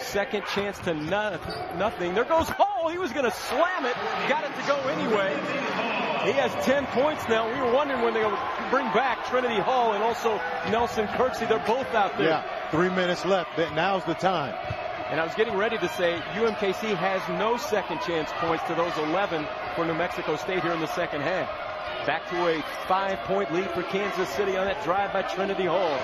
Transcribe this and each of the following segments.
second chance to nothing. There goes Hall. He was going to slam it. Got it to go anyway. He has 10 points now. We were wondering when they would bring back Trinity Hall and also Nelson Kirksey. They're both out there. Yeah, 3 minutes left. Now's the time. And I was getting ready to say UMKC has no second chance points to those 11 for New Mexico State here in the second half. Back to a 5-point lead for Kansas City on that drive by Trinity Hall.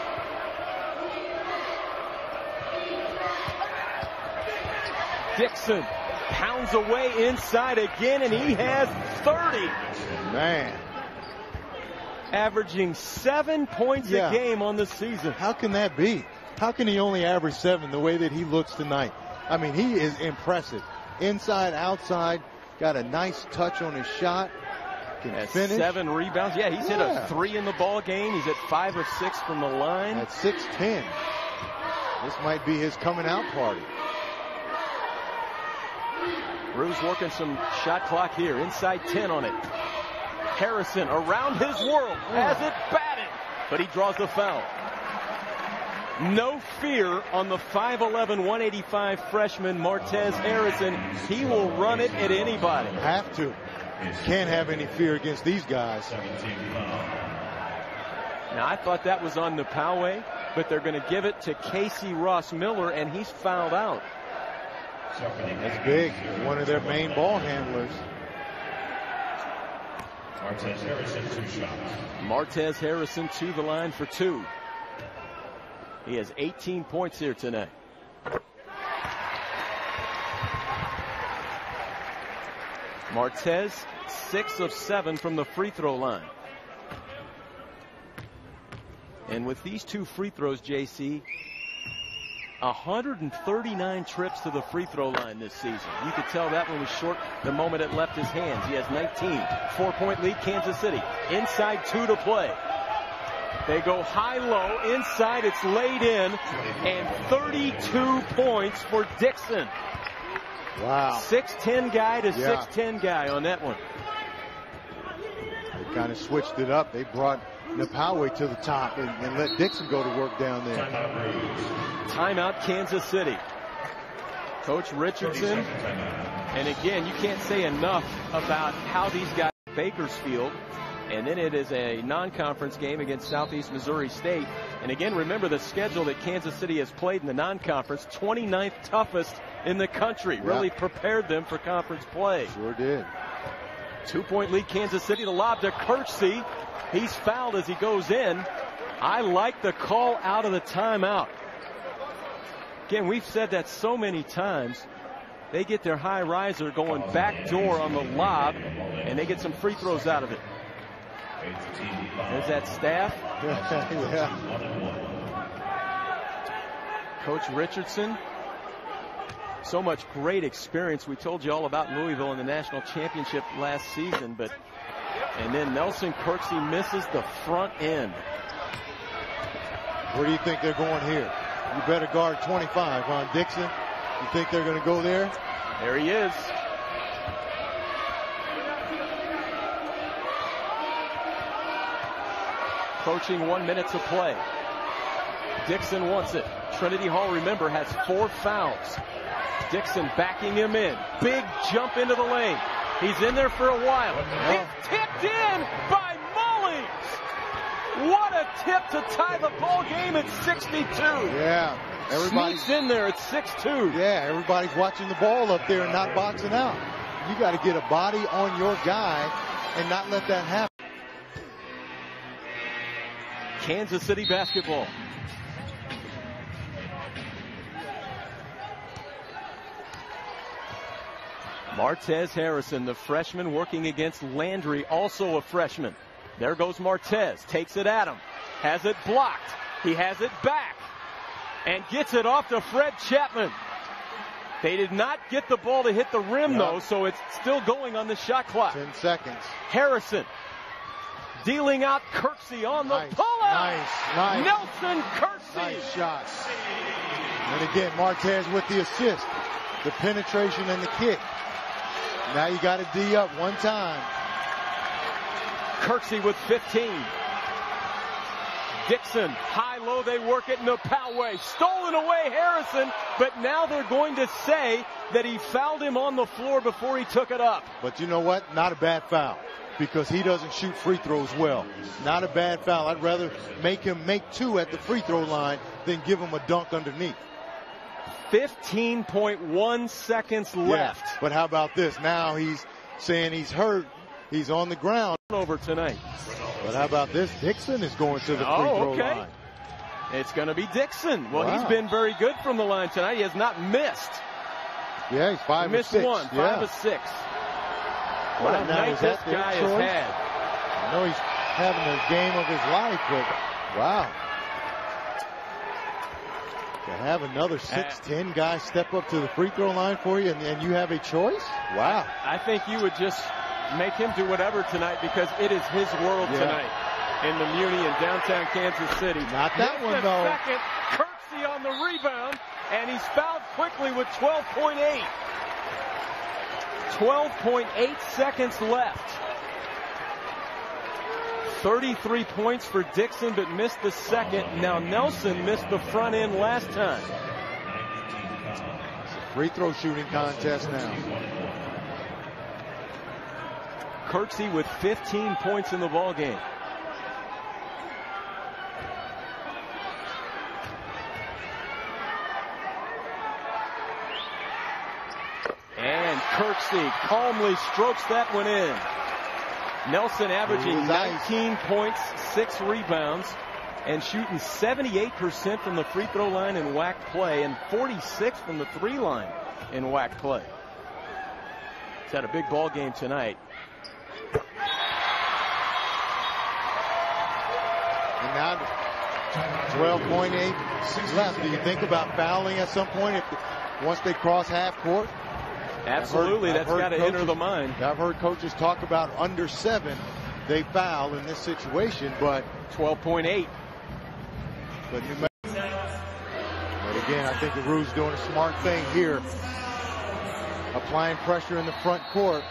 Dixon pounds away inside again, and he has 30. Man. Averaging 7 points a game on the season. How can that be? How can he only average 7 the way that he looks tonight? I mean, he is impressive. Inside, outside, got a nice touch on his shot. Can finish. 7 rebounds. Yeah, he's hit a 3 in the ball game. He's at 5 or 6 from the line. At 6'10". This might be his coming out party. Rue's working some shot clock here. Inside 10 on it. Harrison around his world. Has it batted. But he draws the foul. No fear on the 5'11", 185 freshman Martez Harrison. He will run it at anybody. Have to. Can't have any fear against these guys. Now, I thought that was on Napawe, but they're going to give it to Casey Ross Miller, and he's fouled out. That's big. One of their main ball handlers. Martez Harrison, 2 shots. Martez Harrison to the line for 2. He has 18 points here tonight. Martez, 6 of 7 from the free throw line. And with these 2 free throws, JC, 139 trips to the free throw line this season. You could tell that one was short the moment it left his hands. He has 19. 4-point lead, Kansas City. Inside 2 to play. They go high-low. Inside, it's laid in. And 32 points for Dixon. Wow. 6'10 guy to 6'10 guy on that one. They kind of switched it up. They brought Napawe to the top and let Dixon go to work down there. Timeout, Kansas City. Coach Richardson. And again, you can't say enough about how these guys Bakersfield. And then it is a non-conference game against Southeast Missouri State. And again, remember the schedule that Kansas City has played in the non-conference. 29th toughest in the country. Really prepared them for conference play. Sure did. 2-point lead, Kansas City. The lob to Kirksey. He's fouled as he goes in. I like the call out of the timeout. Again, we've said that so many times. They get their high riser going back door on the lob, and they get some free throws out of it. There's that staff. Coach Richardson. So much great experience. We told you all about Louisville in the national championship last season, and then Nelson Kirksey misses the front end. Where do you think they're going here? You better guard 25, Ron Dixon. You think they're going to go there? There he is. Approaching 1 minute to play. Dixon wants it. Trinity Hall, remember, has 4 fouls. Dixon backing him in. Big jump into the lane. He's in there for a while. It's tipped in by Mullings. What a tip to tie the ball game at 62. Yeah. Sneaks in there at 6'2". Yeah, everybody's watching the ball up there and not boxing out. You got to get a body on your guy and not let that happen. Kansas City basketball. Martez Harrison, the freshman, working against Landry, also a freshman. There goes Martez, takes it at him, has it blocked. He has it back and gets it off to Fred Chapman. They did not get the ball to hit the rim, though, so it's still going on the shot clock. 10 seconds. Harrison dealing out Kirksey on the pull-up. Nice. Nelson Kirksey. Nice shot. And again, Martez with the assist, the penetration and the kick. Now you got to D up one time. Kirksey with 15. Dixon, high-low, they work it Napawe. Stolen away Harrison, but now they're going to say that he fouled him on the floor before he took it up. But you know what? Not a bad foul, because he doesn't shoot free throws well. Not a bad foul. I'd rather make him make 2 at the free throw line than give him a dunk underneath. 15.1 seconds left. Yeah, but how about this? Now he's saying he's hurt. He's on the ground. Over tonight. But how about this? Dixon is going to the free throw line. It's going to be Dixon. Well, wow. He's been very good from the line tonight. He has not missed. Yeah, he's 5 of 6. Missed 1, 5 of 6. What a night this guy has had. I know he's having the game of his life, but wow. To have another 6'10" guy step up to the free throw line for you and you have a choice? Wow. I think you would just make him do whatever tonight, because it is his world tonight in the Muni in downtown Kansas City. Not that one, though. Second, Kirksey on the rebound, and he's fouled quickly with 12.8. 12.8 seconds left. 33 points for Dixon, but missed the second. Now Nelson missed the front end last time. It's a free throw shooting contest now. Kirksey with 15 points in the ball game. And Kirksey calmly strokes that one in. Nelson averaging 19 points, 6 rebounds, and shooting 78% from the free throw line in WAC play and 46 from the 3 line in WAC play. He's had a big ball game tonight. And now 12.8 left. Do you think about fouling at some point once they cross half court? Absolutely, that's got to enter the mind. I've heard coaches talk about under 7 they foul in this situation, but 12.8. But again, I think the Roos doing a smart thing here, applying pressure in the front court.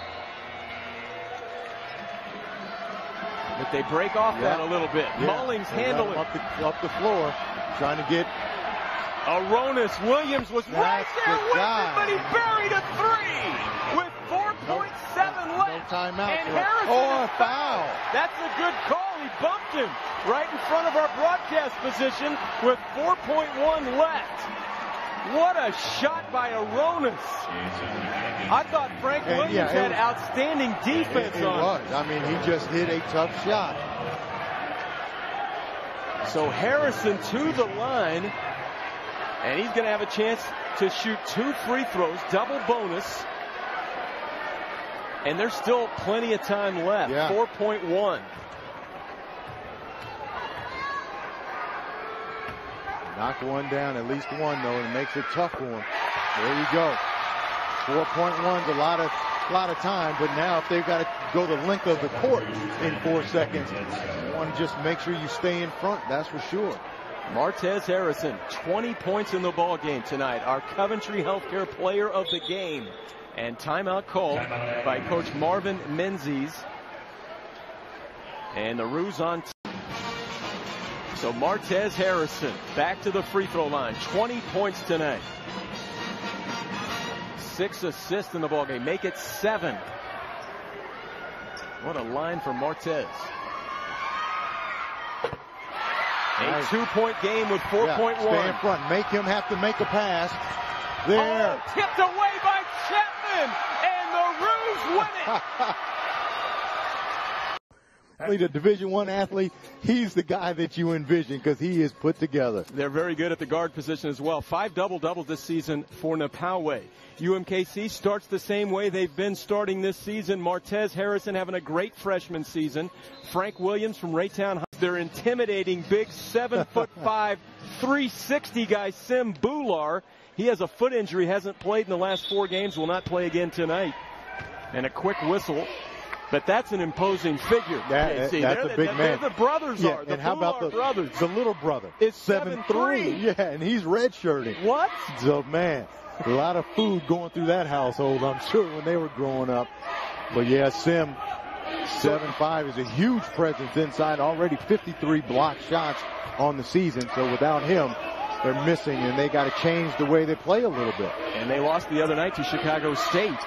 But they break off that a little bit. Mullings handling up the floor, trying to get. Aronis Williams was right there with him, but he buried a 3 with 4.7 left. No timeout. And Harrison a foul. That's a good call. He bumped him right in front of our broadcast position with 4.1 left. What a shot by Aronis. I thought Frank Williams had outstanding defense on him. I mean, he just hit a tough shot. So Harrison to the line. And he's going to have a chance to shoot 2 free throws, double bonus. And there's still plenty of time left. 4.1. Knock one down, at least one, though, and it makes it tough for him. There you go. 4.1's a lot of time, but now if they've got to go the length of the court in 4 seconds, you want to just make sure you stay in front, that's for sure. Martez Harrison, 20 points in the ball game tonight. Our Coventry Healthcare player of the game. And timeout called by Coach Marvin Menzies. And the Roos on. So Martez Harrison back to the free throw line. 20 points tonight. 6 assists in the ball game. Make it 7. What a line for Martez. A 2-point game with 4.1. Stay in front. Make him have to make a pass. There. Oh, tipped away by Chapman, and the Roos win it. A Division I athlete, he's the guy that you envision because he is put together. They're very good at the guard position as well. 5 double-doubles this season for Napawe. UMKC starts the same way they've been starting this season. Martez Harrison having a great freshman season. Frank Williams from Raytown High. They're intimidating big 7'5", 360 guy Sim Bular. He has a foot injury, hasn't played in the last 4 games, will not play again tonight. And a quick whistle. But that's an imposing figure. That's a big man. The brothers are. The and how about brothers? The little brother is 7'3". Yeah, and he's redshirting. What? So, man, a lot of food going through that household, I'm sure, when they were growing up. But, yeah, Sim, 7'5", is a huge presence inside. Already 53 block shots on the season. So without him, they're missing, and they got to change the way they play a little bit. And they lost the other night to Chicago State.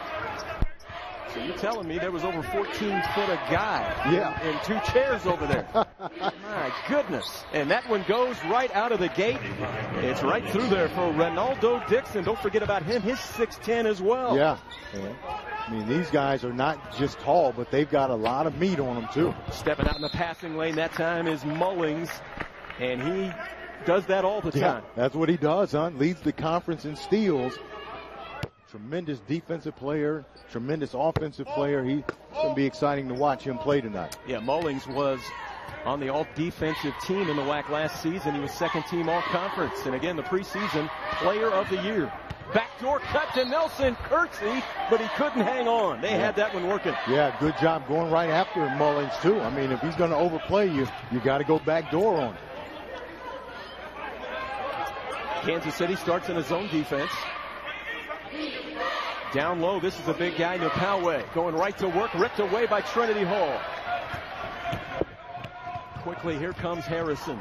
So you're telling me there was over 14 foot a guy in 2 chairs over there. My goodness. And that one goes right out of the gate. It's right through there for Ronaldo Dixon. Don't forget about him. He's 6'10" as well. Yeah. I mean, these guys are not just tall, but they've got a lot of meat on them, too. Stepping out in the passing lane that time is Mullings, and he does that all the time. That's what he does, huh? Leads the conference in steals. Tremendous defensive player, tremendous offensive player. He's going to be exciting to watch him play tonight. Yeah, Mullings was on the all-defensive team in the WAC last season. He was second-team all-conference. And again, the preseason player of the year. Backdoor cut to Nelson Kirksey, but he couldn't hang on. They had that one working. Yeah, good job going right after Mullings, too. I mean, if he's going to overplay you, you got to go backdoor on him. Kansas City starts in a zone defense. Down low, this is a big guy, Napawe, going right to work, ripped away by Trinity Hall. Quickly, here comes Harrison.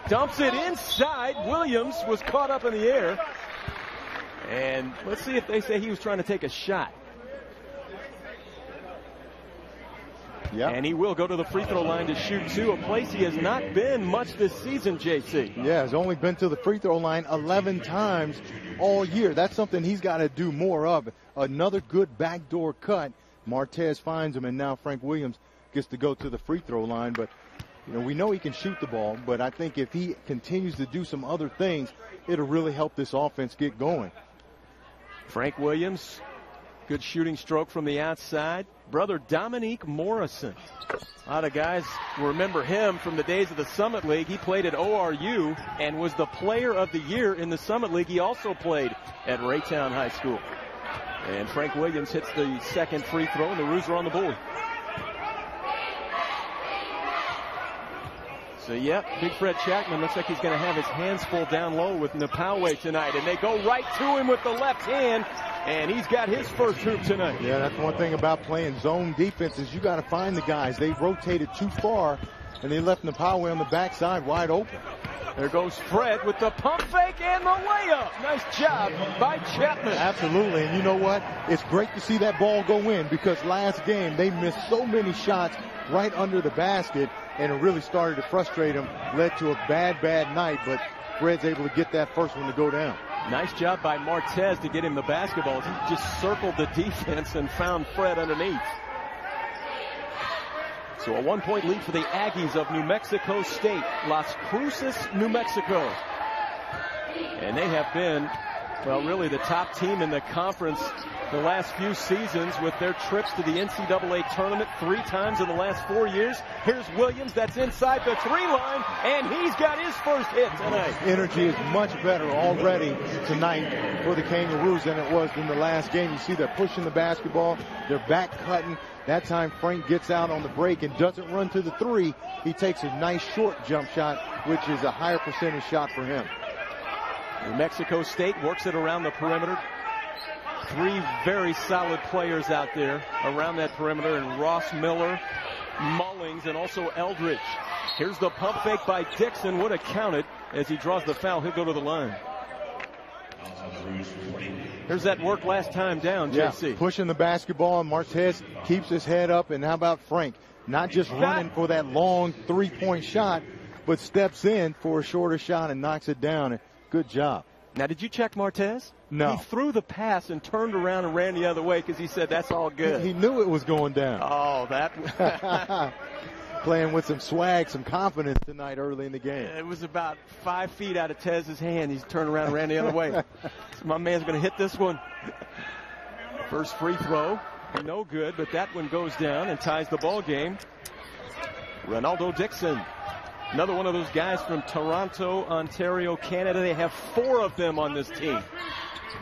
Dumps it inside. Williams was caught up in the air. And let's see if they say he was trying to take a shot. Yeah. And he will go to the free throw line to shoot 2, a place he has not been much this season, JC. Yeah, has only been to the free throw line 11 times all year. That's something he's got to do more of. Another good backdoor cut. Martez finds him, and now Frank Williams gets to go to the free throw line. But, you know, we know he can shoot the ball, but I think if he continues to do some other things, it'll really help this offense get going. Frank Williams, good shooting stroke from the outside. Brother Dominique Morrison. A lot of guys remember him from the days of the Summit League. He played at ORU and was the player of the year in the Summit League. He also played at Raytown High School. And Frank Williams hits the second free throw, and the Roos are on the board. So, yeah, Big Fred Chapman looks like he's going to have his hands full down low with Napawe tonight. And they go right to him with the left hand. And he's got his first hoop tonight. Yeah, that's one thing about playing zone defense is you got to find the guys. They rotated too far, and they left Napawe on the backside wide open. There goes Fred with the pump fake and the layup. Nice job by Chapman. Absolutely, and you know what? It's great to see that ball go in because last game they missed so many shots right under the basket, and it really started to frustrate them, led to a bad night, but Fred's able to get that first one to go down. Nice job by Martez to get him the basketball. He just circled the defense and found Fred underneath. So a 1-point lead for the Aggies of New Mexico State. Las Cruces, New Mexico. And they have been, well, really the top team in the conference the last few seasons with their trips to the NCAA tournament 3 times in the last 4 years. Here's Williams, that's inside the 3 line, and he's got his first hit tonight. Energy is much better already tonight for the Kangaroos than it was in the last game. You see they're pushing the basketball, they're back cutting. That time Frank gets out on the break and doesn't run to the 3. He takes a nice short jump shot, which is a higher percentage shot for him. New Mexico State works it around the perimeter. 3 very solid players out there around that perimeter, and Ross Miller, Mullings, and also Eldridge. Here's the pump fake by Dixon. Would have counted as he draws the foul. He'll go to the line. Here's that work last time down, JC. Pushing the basketball, and Martez keeps his head up. And how about Frank? Not just running for that long 3-point shot, but steps in for a shorter shot and knocks it down. Good job. Now, did you check Martez? No. He threw the pass and turned around and ran the other way because he said that's all good. He knew it was going down. Oh, that. Playing with some swag, some confidence tonight early in the game. It was about 5 feet out of Tez's hand. He's turned around and ran the other way. So my man's going to hit this one. First free throw, no good, but that one goes down and ties the ball game. Ronaldo Dixon, another one of those guys from Toronto, Ontario, Canada. They have 4 of them on this team.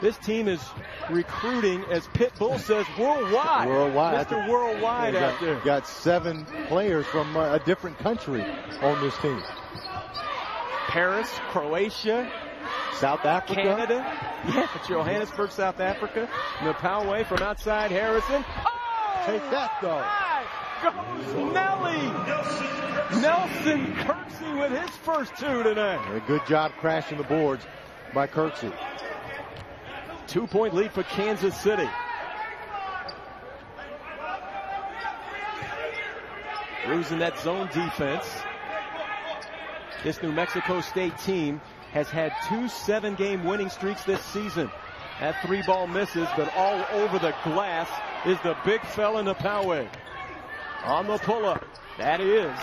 This team is recruiting, as Pitbull says, worldwide. Worldwide. Mr. Worldwide out there. Got 7 players from a different country on this team. Paris, Croatia, South Africa. Canada. Yeah, Johannesburg, South Africa. Napawe from outside Harrison. Oh! Take that, though. goes Nelly. Nelson Kirksey with his first 2 tonight. A good job crashing the boards by Kirksey. 2-point lead for Kansas City. Using that zone defense. This New Mexico State team has had 2 7-game winning streaks this season. That 3-ball misses, but all over the glass is the big fella Napaway. On the pull-up, that is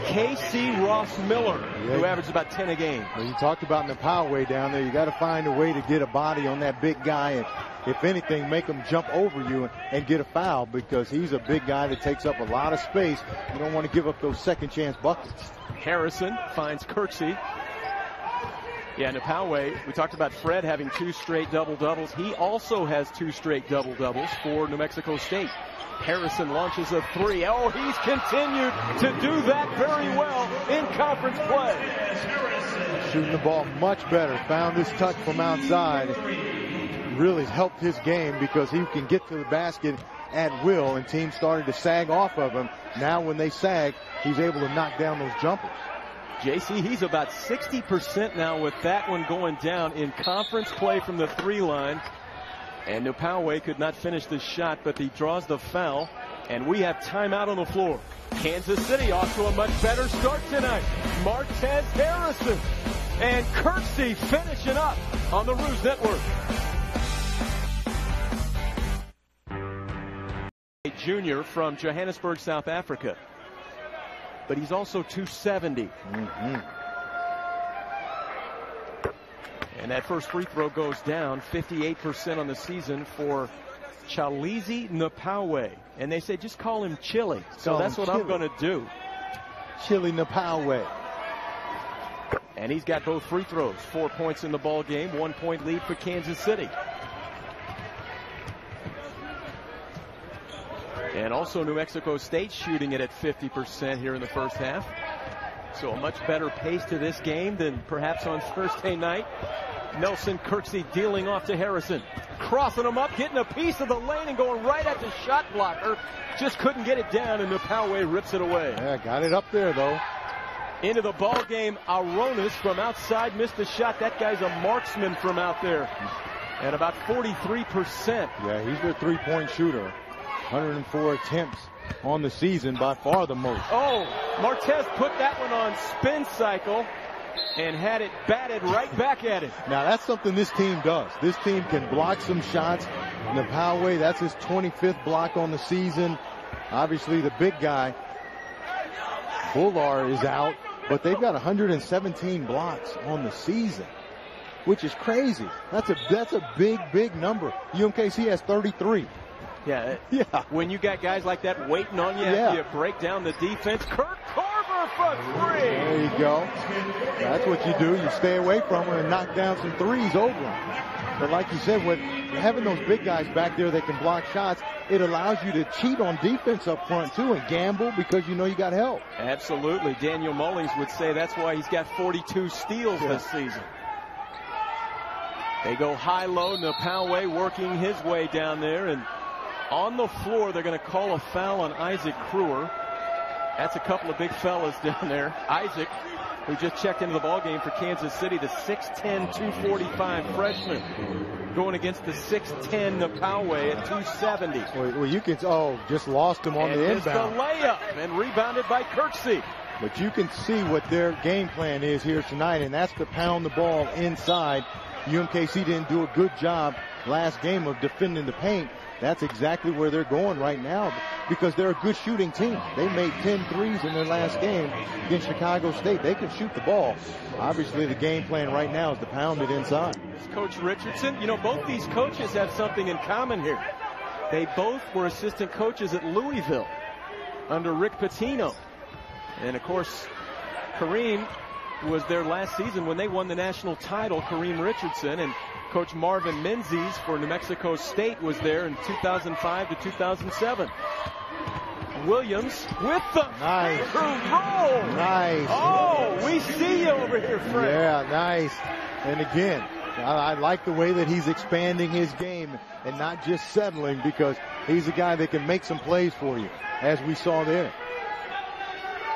K.C. Ross Miller, who averages about 10 a game. Well, you talked about Napaway down there. You got to find a way to get a body on that big guy, and if anything, make him jump over you and get a foul, because he's a big guy that takes up a lot of space. You don't want to give up those second-chance buckets. Harrison finds Kirksey. Yeah, Napaway, we talked about Fred having 2 straight double-doubles. He also has 2 straight double-doubles for New Mexico State. Harrison launches a 3. Oh, he's continued to do that very well in conference play. Shooting the ball much better. Found his touch from outside. Really helped his game because he can get to the basket at will, and teams started to sag off of him. Now when they sag, he's able to knock down those jumpers. JC, he's about 60% now with that one going down in conference play from the 3 line. And Napaway could not finish the shot, but he draws the foul. And we have timeout on the floor. Kansas City off to a much better start tonight. Martez Harrison and Kirksey finishing up on the Ruse Network. A junior from Johannesburg, South Africa. But he's also 270. And that first free throw goes down. 58% on the season for Chalizi Napaway. And they say just call him Chili. So that's what I'm going to do. Chili Napaway. And he's got both free throws. 4 points in the ball game. 1-point lead for Kansas City. And also New Mexico State shooting it at 50% here in the first half. So a much better pace to this game than perhaps on Thursday night. Nelson Kirksey dealing off to Harrison. Crossing him up, getting a piece of the lane and going right at the shot blocker. Just couldn't get it down, and Napaway rips it away. Yeah, got it up there though. Into the ball game, Aronis from outside missed the shot. That guy's a marksman from out there. At about 43%. Yeah, he's their 3-point shooter. 104 attempts on the season, by far the most. Oh, Martez put that one on spin cycle and had it batted right back at him. Now that's something this team does. This team can block some shots. Napaway, that's his 25th block on the season. Obviously the big guy, Bullar, is out, but they've got 117 blocks on the season, which is crazy. That's a big number. UMKC has 33. Yeah. When you got guys like that waiting on you, you break down the defense. Kurt Korver for 3. There you go. That's what you do. You stay away from them and knock down some threes over them. But like you said, with having those big guys back there that can block shots, it allows you to cheat on defense up front too and gamble because you know you got help. Absolutely. Daniel Mullings would say that's why he's got 42 steals this season. They go high-low. Napaway working his way down there, and on the floor, they're going to call a foul on Isaac Kruer. That's a couple of big fellas down there. Isaac, who just checked into the ballgame for Kansas City, the 6'10", 245 freshman, going against the 6'10" Napaway at 270. Well, you can, just lost him on the inbound. The layup, and rebounded by Kirksey. But you can see what their game plan is here tonight, and that's to pound the ball inside. UMKC didn't do a good job last game of defending the paint. That's exactly where they're going right now because they're a good shooting team. They made 10 threes in their last game against Chicago State. They can shoot the ball. Obviously, the game plan right now is to pound it inside. Coach Richardson, both these coaches have something in common here. They both were assistant coaches at Louisville under Rick Pitino. And, of course, Kareem was there last season when they won the national title, Kareem Richardson, and Coach Marvin Menzies for New Mexico State was there in 2005 to 2007. Williams with the roll. Nice. Oh, we see you over here, Fred. Yeah, nice. And again, I like the way that he's expanding his game and not just settling, because he's a guy that can make some plays for you, as we saw there.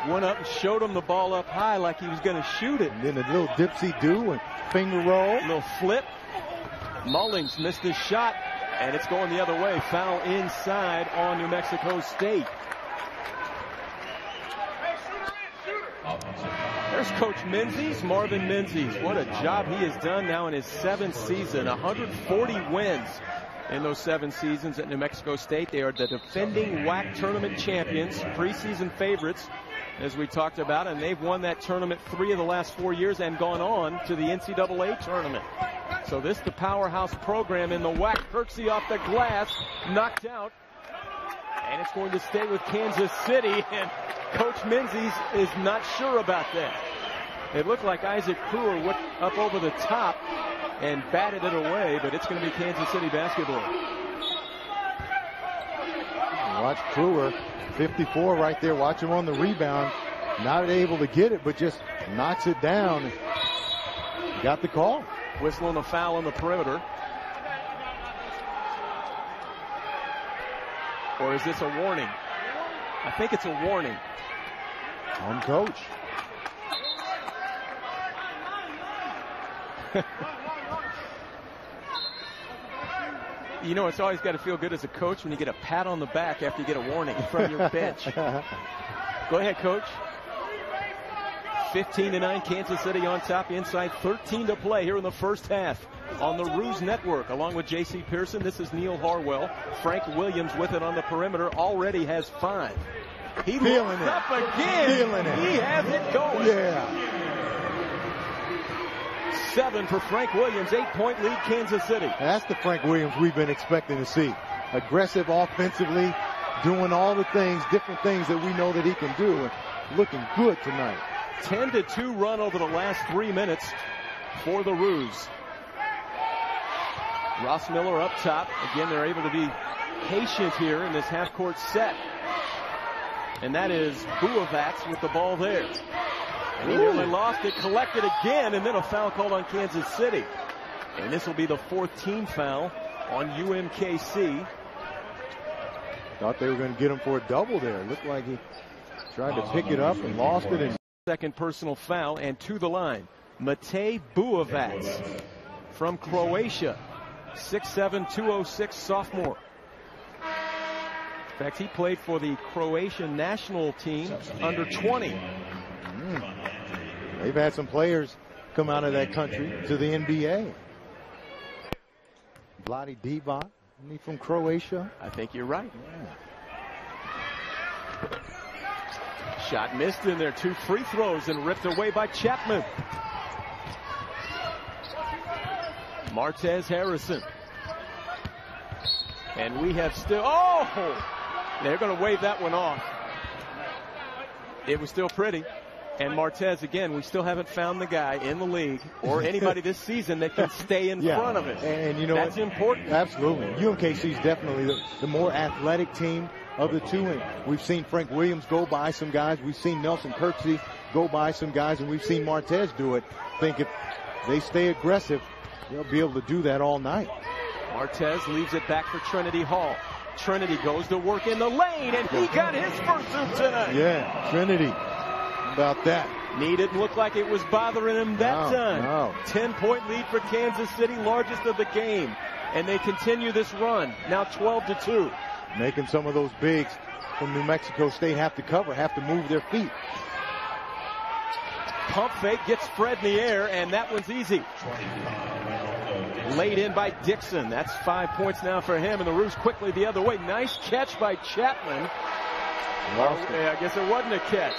Went up and showed him the ball up high like he was going to shoot it. And then a little dipsy-do and finger roll. A little flip. Mullings missed his shot, and it's going the other way. Foul inside on New Mexico State. There's Coach Menzies, Marvin Menzies. What a job he has done now in his 7th season. 140 wins in those 7 seasons at New Mexico State. They are the defending WAC tournament champions, preseason favorites, as we talked about, and they've won that tournament 3 of the last 4 years and gone on to the NCAA tournament. So this the powerhouse program in the WAC. Kirksey off the glass, knocked out, and it's going to stay with Kansas City, and Coach Menzies is not sure about that. It looked like Isaac Brewer went up over the top and batted it away, but it's going to be Kansas City basketball. Watch Brewer, 54 right there. Watch him on the rebound. Not able to get it, but just knocks it down. Got the call. Whistling a foul on the perimeter. Or is this a warning? I think it's a warning. On coach. You know, it's always got to feel good as a coach when you get a pat on the back after you get a warning from your bench. Go ahead, Coach. 15-9, Kansas City on top inside. 13 to play here in the first half on the Ruse Network. Along with J.C. Pearson, this is Neil Harwell. Frank Williams with it on the perimeter already has 5. He feeling it up again. Feeling it. He has it going. Yeah. 7 for Frank Williams. 8-point lead, Kansas City. That's the Frank Williams we've been expecting to see. Aggressive offensively, doing all the things, different things that we know that he can do, and looking good tonight. 10-2 run over the last 3 minutes for the Ruse. Ross Miller up top. Again, they're able to be patient here in this half-court set. And that is Buavats with the ball there. And he nearly lost it, collected again, and then a foul called on Kansas City. And this will be the 4th team foul on UMKC. Thought they were going to get him for a double there. It looked like he tried to pick it up and lost it. And second personal foul, and to the line, Matej Buavats from Croatia. 6'7", 206 sophomore. In fact, he played for the Croatian national team under 20. They've had some players come out of that country to the NBA. Vlade Divac, isn't he from Croatia? I think you're right. Yeah. Shot missed in there. 2 free throws and ripped away by Chapman. Martez Harrison. And we have still, they're going to wave that one off. It was still pretty. And Martez, again, we still haven't found the guy in the league or anybody this season that can stay in front of it. And you know, that's important. Absolutely. UMKC is definitely the more athletic team of the two. And we've seen Frank Williams go by some guys. We've seen Nelson Kirksey go by some guys. And we've seen Martez do it. I think if they stay aggressive, they'll be able to do that all night. Martez leaves it back for Trinity Hall. Trinity goes to work in the lane, and he got his first one tonight. Yeah, Trinity. About that. Knee didn't look like it was bothering him that time. No. 10-point lead for Kansas City, largest of the game. And they continue this run, now 12-2. Making some of those bigs from New Mexico State have to cover, have to move their feet. Pump fake gets Fred in the air, and that one's easy. Laid in by Dixon. That's 5 points now for him, and the Roos quickly the other way. Nice catch by Chapman. I guess it wasn't a catch.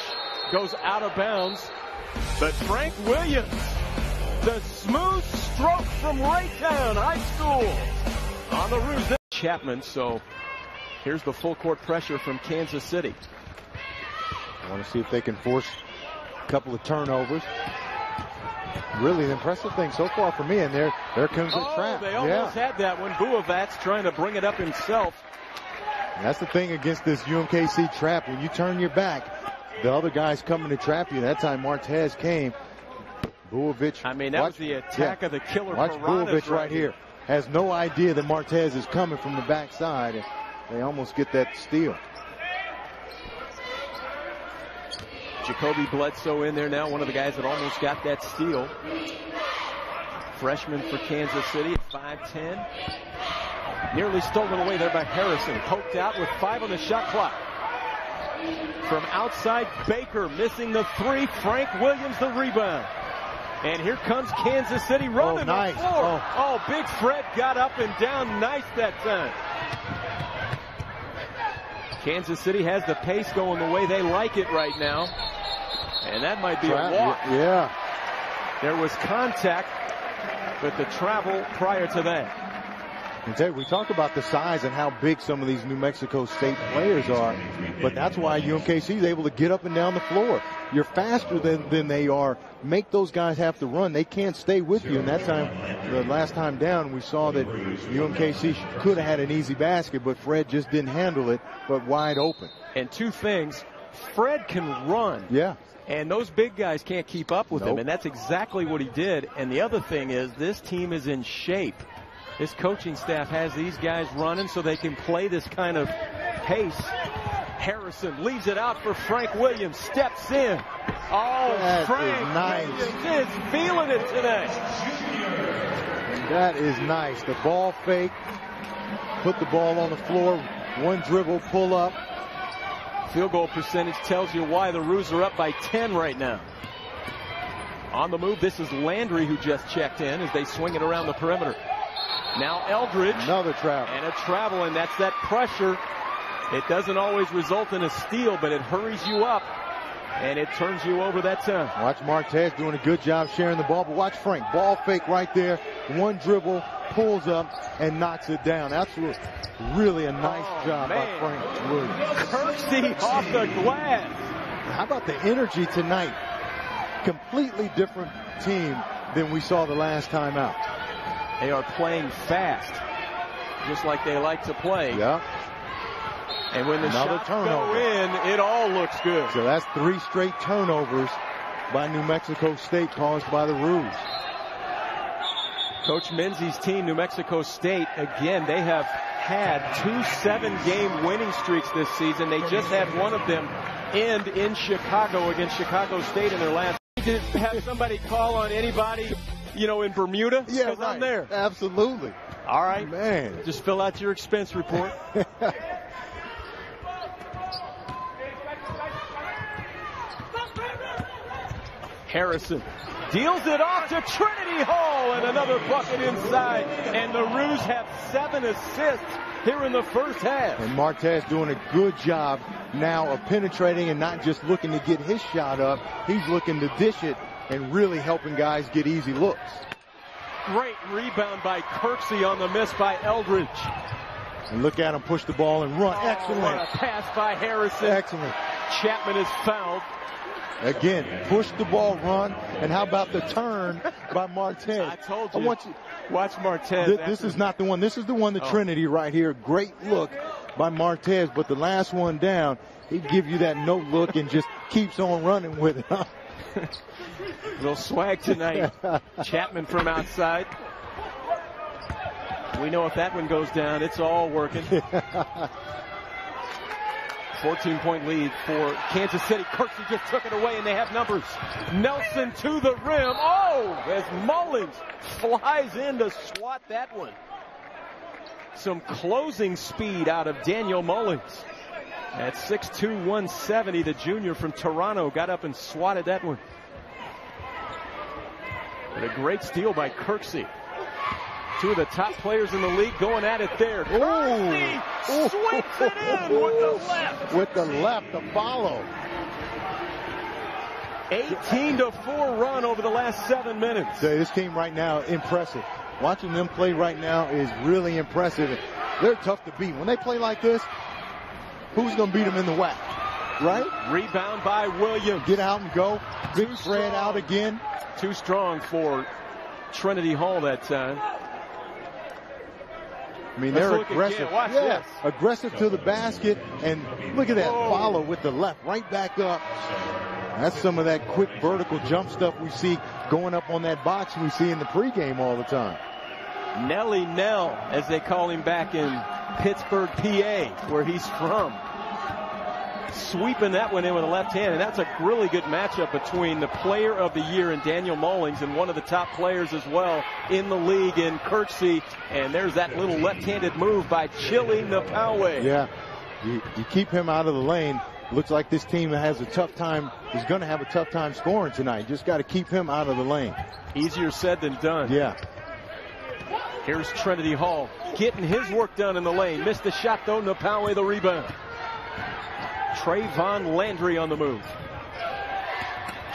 Goes out of bounds. But Frank Williams, the smooth stroke from Raytown High School on the Roos. Chapman, so here's the full court pressure from Kansas City. I want to see if they can force a couple of turnovers. Really the impressive thing so far for me, and there comes the trap. They almost had that one. Buavats trying to bring it up himself. And that's the thing against this UMKC trap. When you turn your back, the other guy's coming to trap you. That time Martez came. Vujovic. I mean, that was the attack of the killer. Watch Piranhas Vujovic right here. Has no idea that Martez is coming from the backside. And they almost get that steal. Jacoby Bledsoe in there now, one of the guys that almost got that steal. Freshman for Kansas City at 5'10". Nearly stolen away there by Harrison. Poked out with 5 on the shot clock. From outside, Baker missing the 3. Frank Williams the rebound. And here comes Kansas City running nice. the floor. Oh, Big Fred got up and down nice that time. Kansas City has the pace going the way they like it right now. And that might be a walk. Yeah. There was contact, but the travel prior to that. And Ted, we talk about the size and how big some of these New Mexico State players are, but that's why UMKC is able to get up and down the floor. You're faster than they are. Make those guys have to run. They can't stay with you. And that time, the last time down, we saw that UMKC could have had an easy basket, but Fred just didn't handle it, but wide open. And 2 things, Fred can run. Yeah. And those big guys can't keep up with him, and that's exactly what he did. And the other thing is, this team is in shape. This coaching staff has these guys running so they can play this kind of pace. Harrison leaves it out for Frank Williams, steps in. Oh, that Frank is nice. Williams is feeling it today. That is nice. The ball fake, put the ball on the floor, 1 dribble, pull up. Field goal percentage tells you why the Roos are up by 10 right now. On the move, this is Landry who just checked in as they swing it around the perimeter. Now Eldridge. Another travel. And a travel, and that's that pressure. It doesn't always result in a steal, but it hurries you up, and it turns you over that time. Watch Martez doing a good job sharing the ball, but watch Frank. Ball fake right there. 1 dribble, pulls up, and knocks it down. That's really a nice job by Frank Williams. Kirksey off the glass. How about the energy tonight? Completely different team than we saw the last time out. They are playing fast, just like they like to play. Yeah. And when the shots go in, it all looks good. So that's 3 straight turnovers by New Mexico State caused by the Roos. Coach Menzies' team, New Mexico State, again, they have had 2 7-game winning streaks this season. They just had one of them end in Chicago against Chicago State in their last. Did have somebody call on anybody, in Bermuda? Yeah, right. I'm there. Absolutely. All right. Man. Just fill out your expense report. Harrison deals it off to Trinity Hall, and another bucket inside. And the Roos have 7 assists here in the first half. And Martez doing a good job now of penetrating and not just looking to get his shot up. He's looking to dish it and really helping guys get easy looks. Great rebound by Kirksey on the miss by Eldridge. And look at him push the ball and run. Excellent. What a pass by Harrison. Excellent. Chapman is fouled. Again, push the ball, run, and how about the turn by Martez? I told you. Watch Martez. This is not the one. This is the one, the Trinity right here. Great look by Martez, but the last one down, he'd give you that no look and just keeps on running with it. Little swag tonight. Chapman from outside. We know if that one goes down, it's all working. 14-point lead for Kansas City. Kirksey just took it away, and they have numbers. Nelson to the rim. Oh, as Mullins flies in to swat that one. Some closing speed out of Daniel Mullins. At 6'2", 170, the junior from Toronto got up and swatted that one. But a great steal by Kirksey. 2 of the top players in the league going at it there. Kirksey swings it in with the left. With the left, the follow. 18-4 run over the last 7 minutes. This team right now, impressive. Watching them play right now is really impressive. They're tough to beat. When they play like this, who's going to beat them in the WAC? Right? Rebound by Williams. Get out and go. Big Fred out again. Too strong for Trinity Hall that time. I mean, they're aggressive. Watch this. Aggressive to the basket. And look at that follow with the left. Right back up. That's some of that quick vertical jump stuff we see going up on that box we see in the pregame all the time. Nelly Nell, as they call him back in Pittsburgh, PA, where he's from. Sweeping that one in with a left hand, and that's a really good matchup between the player of the year in Daniel Mullings and one of the top players as well in the league in Kirksey. And there's that little left-handed move by Chili Napawe. Yeah, you keep him out of the lane. Looks like this team has a tough time, is going to have a tough time scoring tonight. Just got to keep him out of the lane. Easier said than done. Yeah. Here's Trinity Hall getting his work done in the lane. Missed the shot though. Napawe the rebound. Trayvon Landry on the move.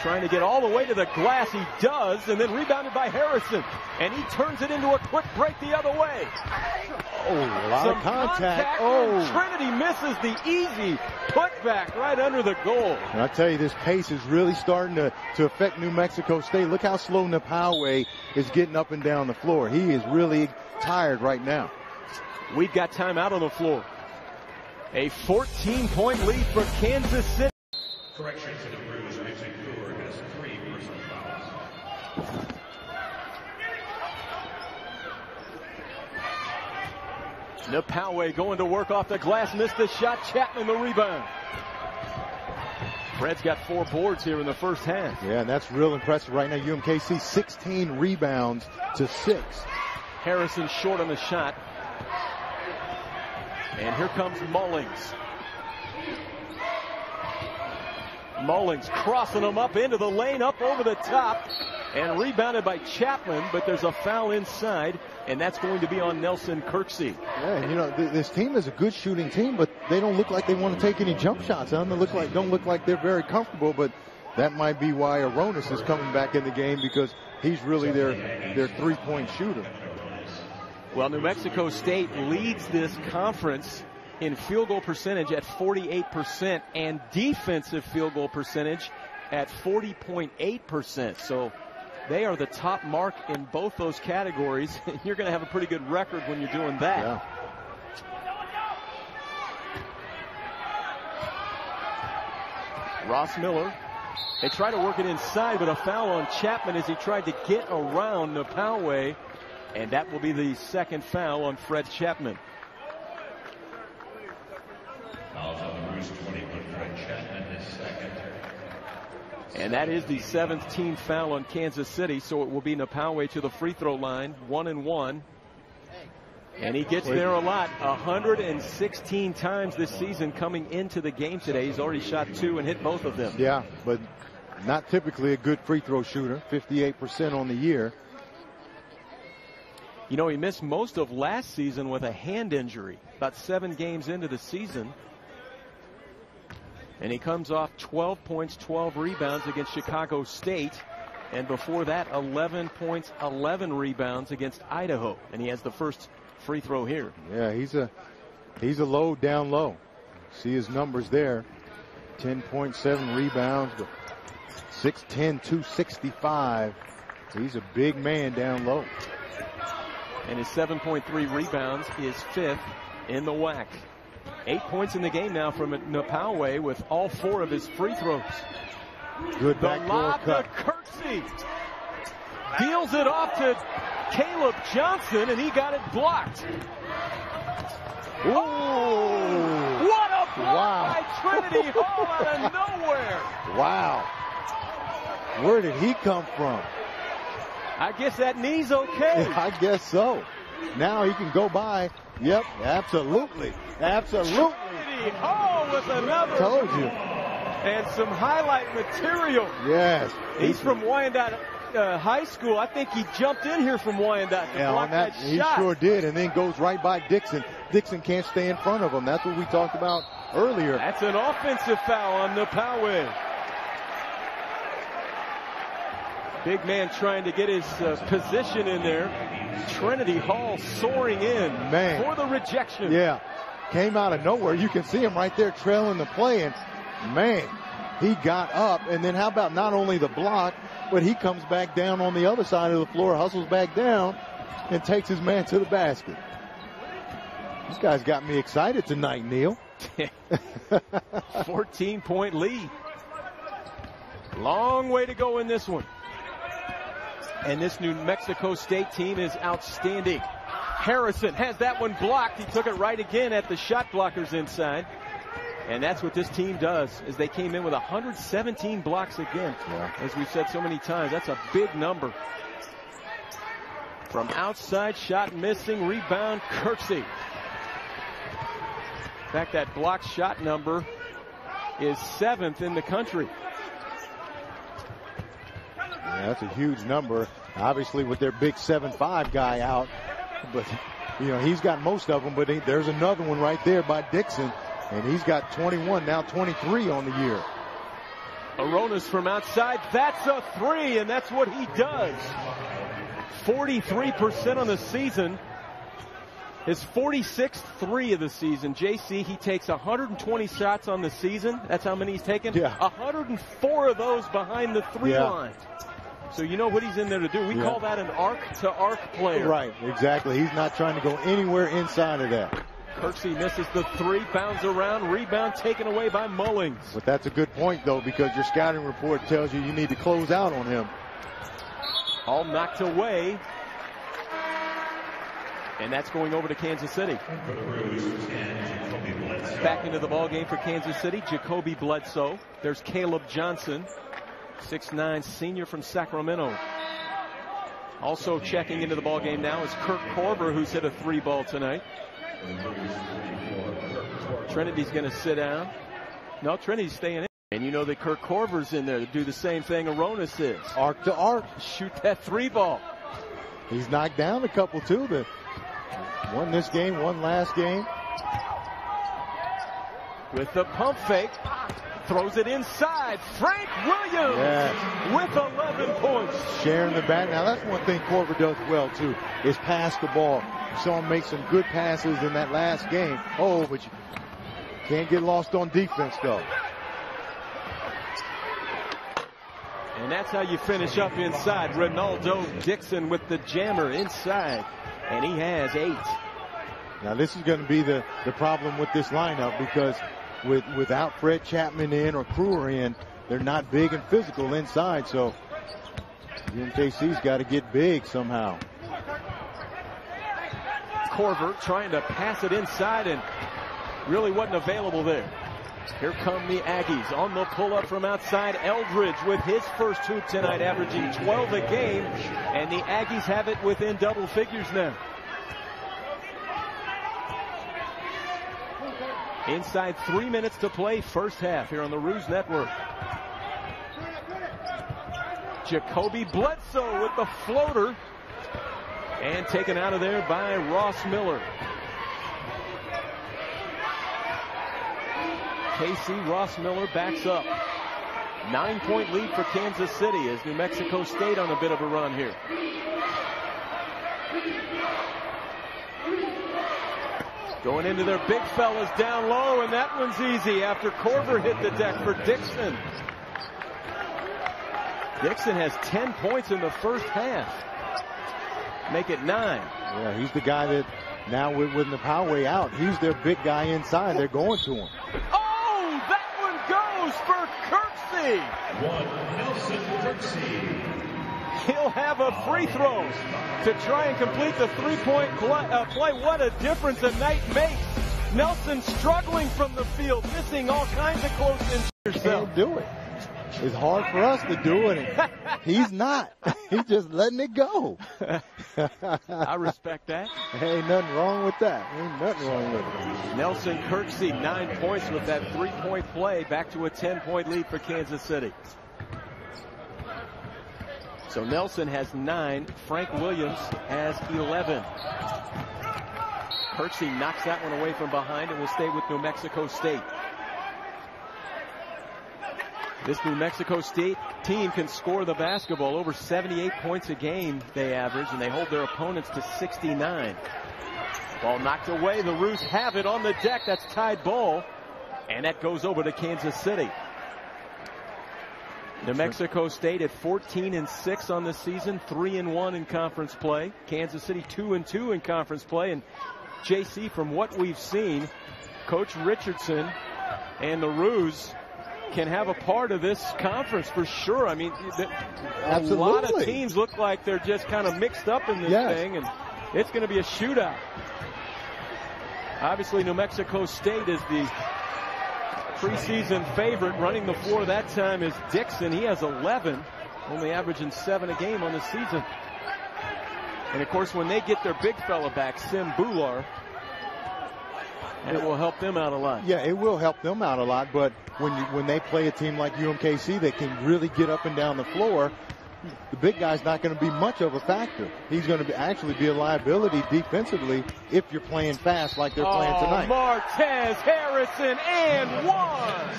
Trying to get all the way to the glass. He does, and then rebounded by Harrison. And he turns it into a quick break the other way. Oh, a lot of contact. Oh. Trinity misses the easy putback right under the goal. And I tell you, this pace is really starting to affect New Mexico State. Look how slow Napawe is getting up and down the floor. He is really tired right now. We've got time out on the floor. A 14-point lead for Kansas City. Correction to the Bruins. Mixing Cooler has 3 personal fouls. Napawe going to work off the glass. Missed the shot. Chapman the rebound. Fred's got 4 boards here in the first half. Yeah, and that's real impressive right now. UMKC 16 rebounds to 6. Harrison short on the shot. And here comes Mullings. Mullings crossing them up into the lane, up over the top, and rebounded by Chapman, but there's a foul inside, and that's going to be on Nelson Kirksey. Yeah, and you know, this team is a good shooting team, but they don't look like they want to take any jump shots. They don't look like they're very comfortable, but that might be why Aronis is coming back in the game, because he's really their three-point shooter. Well, New Mexico State leads this conference in field goal percentage at 48% and defensive field goal percentage at 40.8%. So they are the top mark in both those categories. You're going to have a pretty good record when you're doing that. Yeah. Ross Miller. They try to work it inside, but a foul on Chapman as he tried to get around Napawe. And that will be the second foul on Fred Chapman. Fouls on the Bruce 20 for Fred Chapman, his second. And that is the 7th team foul on Kansas City. So it will be Napawe to the free throw line, 1-1. And he gets there a lot, 116 times this season coming into the game today. He's already shot 2 and hit both of them. Yeah, but not typically a good free throw shooter, 58% on the year. You know, he missed most of last season with a hand injury, about 7 games into the season. And he comes off 12 points, 12 rebounds against Chicago State. And before that, 11 points, 11 rebounds against Idaho. And he has the first free throw here. Yeah, he's a low down low. See his numbers there. 10.7 rebounds, but 6'10", 265. He's a big man down low. And his 7.3 rebounds is 5th in the WAC. 8 points in the game now from Napawe with all 4 of his free throws. Good the backdoor lob cut. to Kirksey. Deals it off to Caleb Johnson, and he got it blocked. Oh! What a block Wow. by Trinity Hall out of nowhere. Wow. Where did he come from? I guess that knee's okay. I guess so. Now he can go by. Yep, absolutely. Absolutely. Trinity Hall with another. Told you. And some highlight material. Yes. He's from Wyandotte High School. I think he jumped in here from Wyandotte to block that he shot. sure did, and then goes right by Dixon. Dixon can't stay in front of him. That's what we talked about earlier. That's an offensive foul on Napawe. Big man trying to get his position in there. Trinity Hall soaring in for the rejection. Yeah, came out of nowhere. You can see him right there trailing the play, and man, he got up. And then how about not only the block, but he comes back down on the other side of the floor, hustles back down, and takes his man to the basket. This guy's got me excited tonight, Neil. 14-point lead. Long way to go in this one. And this New Mexico State team is outstanding. Harrison has that one blocked. He took it right again at the shot blockers inside. And that's what this team does, is they came in with 117 blocks again. Yeah. As we've said so many times, that's a big number. From outside, shot missing, rebound, Kirksey. In fact, that block shot number is 7th in the country. Yeah, that's a huge number. Obviously, with their big 7'5" guy out, but he's got most of them. But there's another one right there by Dixon, and he's got 21, now 23 on the year. Aronas from outside, that's a 3, and that's what he does. 43% on the season. His 46th 3 of the season. JC, he takes 120 shots on the season. That's how many he's taken? Yeah. 104 of those behind the 3 line. So you know what he's in there to do. We call that an arc-to-arc player. Right, exactly. He's not trying to go anywhere inside of that. Kirksey misses the 3, bounds around, rebound taken away by Mullings. But that's a good point, though, because your scouting report tells you need to close out on him. All knocked away. And that's going over to Kansas City. Back into the ball game for Kansas City, Jacoby Bledsoe. There's Caleb Johnson, 6'9" senior from Sacramento. Also checking into the ball game now is Kirk Korver, who's hit a 3 ball tonight. Trinity's going to sit down. No, Trinity's staying in. And you know that Kirk Korver's in there to do the same thing Aronas is. Arc to arc. Shoot that 3 ball. He's knocked down a couple, too. One this game, one last game. With the pump fake. Throws it inside. Frank Williams with 11 points. Sharing the bat. Now, that's one thing Korver does well, too, is pass the ball. You saw him make some good passes in that last game. Oh, but you can't get lost on defense, though. And that's how you finish up inside. Ronaldo Dixon with the jammer inside. And he has 8. Now, this is going to be the problem with this lineup, because without Fred Chapman in or Kruger in, they're not big and physical inside. So UMKC's got to get big somehow. Korver trying to pass it inside and really wasn't available there. Here come the Aggies on the pull-up from outside. Eldridge with his first hoop tonight, averaging 12 a game. And the Aggies have it within double figures now. Inside 3 minutes to play, first half here on the Ruse Network. Jacoby Bledsoe with the floater. And taken out of there by Ross Miller. KC Ross Miller backs up. 9-point lead for Kansas City as New Mexico State on a bit of a run here. Going into their big fellas down low, and that one's easy after Korver hit the deck for Dixon. Dixon has 10 points in the first half. Make it 9. Yeah, he's the guy that now with the power way out, he's their big guy inside. They're going to him. Oh, that one goes for Kirksey. Nelson Kirksey. He'll have a free throw to try and complete the 3-point play. What a difference a night makes. Nelson struggling from the field, missing all kinds of close ins. Can't do it. It's hard for us to do it. He's not. He's just letting it go. I respect that. Ain't nothing wrong with that. Ain't nothing wrong with it. Nelson Kirksey, 9 points with that 3-point play. Back to a 10-point lead for Kansas City. So Nelson has 9. Frank Williams has 11. Kirksey knocks that one away from behind and will stay with New Mexico State. This New Mexico State team can score the basketball. Over 78 points a game they average, and they hold their opponents to 69. Ball knocked away. The Roos have it on the deck. That's tied ball, and that goes over to Kansas City. New Mexico State at 14-6 on the season, 3-1 in conference play. Kansas City 2-2 in conference play. And JC, from what we've seen, Coach Richardson and the Roos can have a part of this conference for sure. I mean, a lot of teams look like they're just kind of mixed up in this thing, and it's going to be a shootout. Obviously, New Mexico State is the preseason favorite. Running the floor that time is Dixon. He has 11, only averaging 7 a game on the season. And, of course, when they get their big fella back, Sim Bular, it will help them out a lot. Yeah, it will help them out a lot, but when they play a team like UMKC that can really get up and down the floor, the big guy's not going to be much of a factor. He's going to actually be a liability defensively if you're playing fast like they're playing tonight. Martez Harrison and one.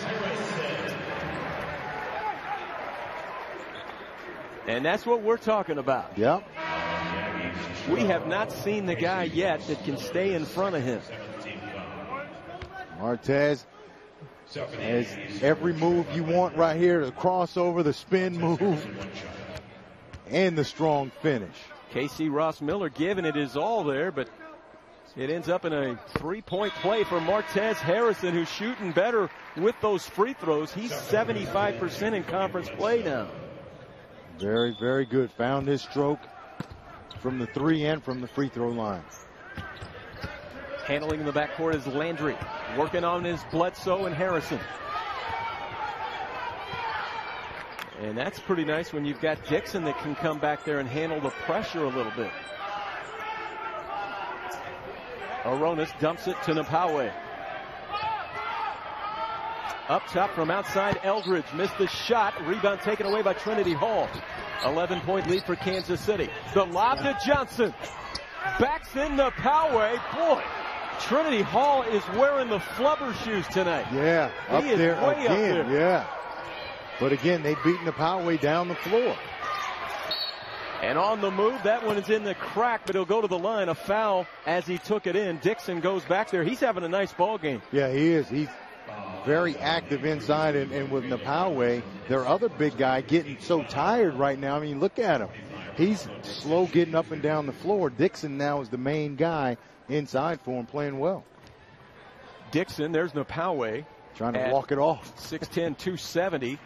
And that's what we're talking about. Yep. We have not seen the guy yet that can stay in front of him. Martez has every move you want right here, the crossover, the spin move, and the strong finish. Casey Ross Miller giving it his all there, but it ends up in a 3-point play for Martez Harrison, who's shooting better with those free throws. He's 75% in conference play now. Very, very good. Found his stroke from the 3 and from the free throw line. Handling in the backcourt is Landry. Working on his Bledsoe and Harrison. And that's pretty nice when you've got Dixon that can come back there and handle the pressure a little bit. Aronis dumps it to Napawe. Up top from outside, Eldridge missed the shot. Rebound taken away by Trinity Hall. 11-point lead for Kansas City. The lob to Johnson. Backs in Napawe. Boy, Trinity Hall is wearing the flubber shoes tonight. Yeah, up there way again. Up there. Yeah. But again, they've beaten Napawe down the floor. And on the move, that one is in the crack, but he'll go to the line. A foul as he took it in. Dixon goes back there. He's having a nice ball game. Yeah, he is. He's very active inside, and with Napawe, their other big guy, getting so tired right now. I mean, look at him. He's slow getting up and down the floor. Dixon now is the main guy inside for him, playing well. Dixon, there's Napawe. Trying to walk it off. 6'10", 270.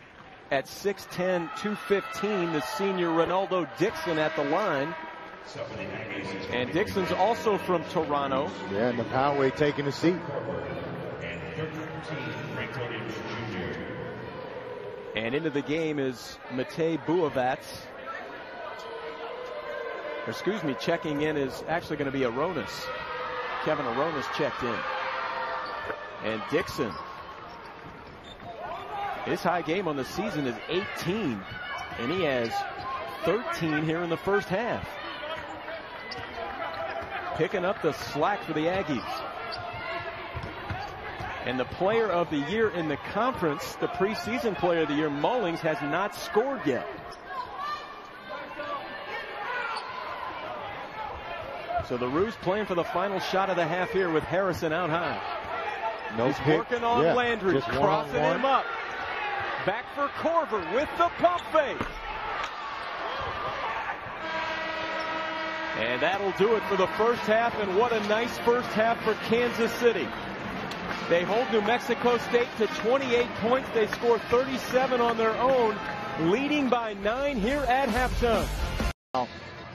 At 6'10", 215, the senior Ronaldo Dixon at the line. And Dixon's also from Toronto. Yeah, Napawe taking a seat. And into the game is Matej Buavats. Excuse me, checking in is actually going to be Aronis. Kevin Aronis checked in. And Dixon, his high game on the season is 18, and he has 13 here in the first half. Picking up the slack for the Aggies. And the player of the year in the conference, the preseason player of the year, Mullings, has not scored yet. So the Roos playing for the final shot of the half here with Harrison out high. He's working on Landry, crossing him up. Back for Corver with the pump fake. And that'll do it for the first half, and what a nice first half for Kansas City. They hold New Mexico State to 28 points. They score 37 on their own, leading by 9 here at halftime.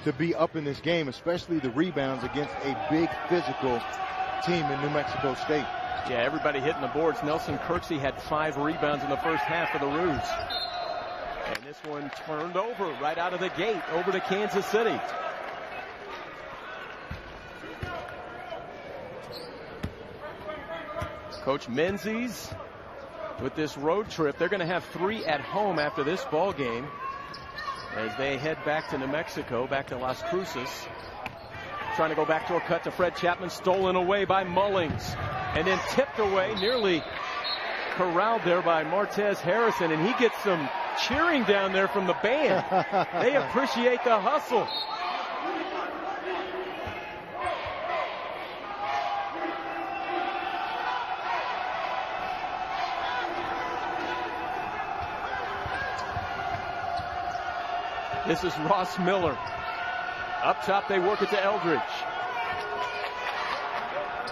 To be up in this game, especially the rebounds against a big physical team in New Mexico State. Yeah, everybody hitting the boards. Nelson Kirksey had 5 rebounds in the first half for the Roos. And this one turned over right out of the gate, over to Kansas City. Coach Menzies with this road trip. They're going to have 3 at home after this ball game as they head back to New Mexico, back to Las Cruces. Trying to go back to a cut to Fred Chapman, stolen away by Mullings, and then tipped away, nearly corralled there by Martez Harrison, and he gets some cheering down there from the band. They appreciate the hustle. This is Ross Miller. Up top, they work it to Eldridge.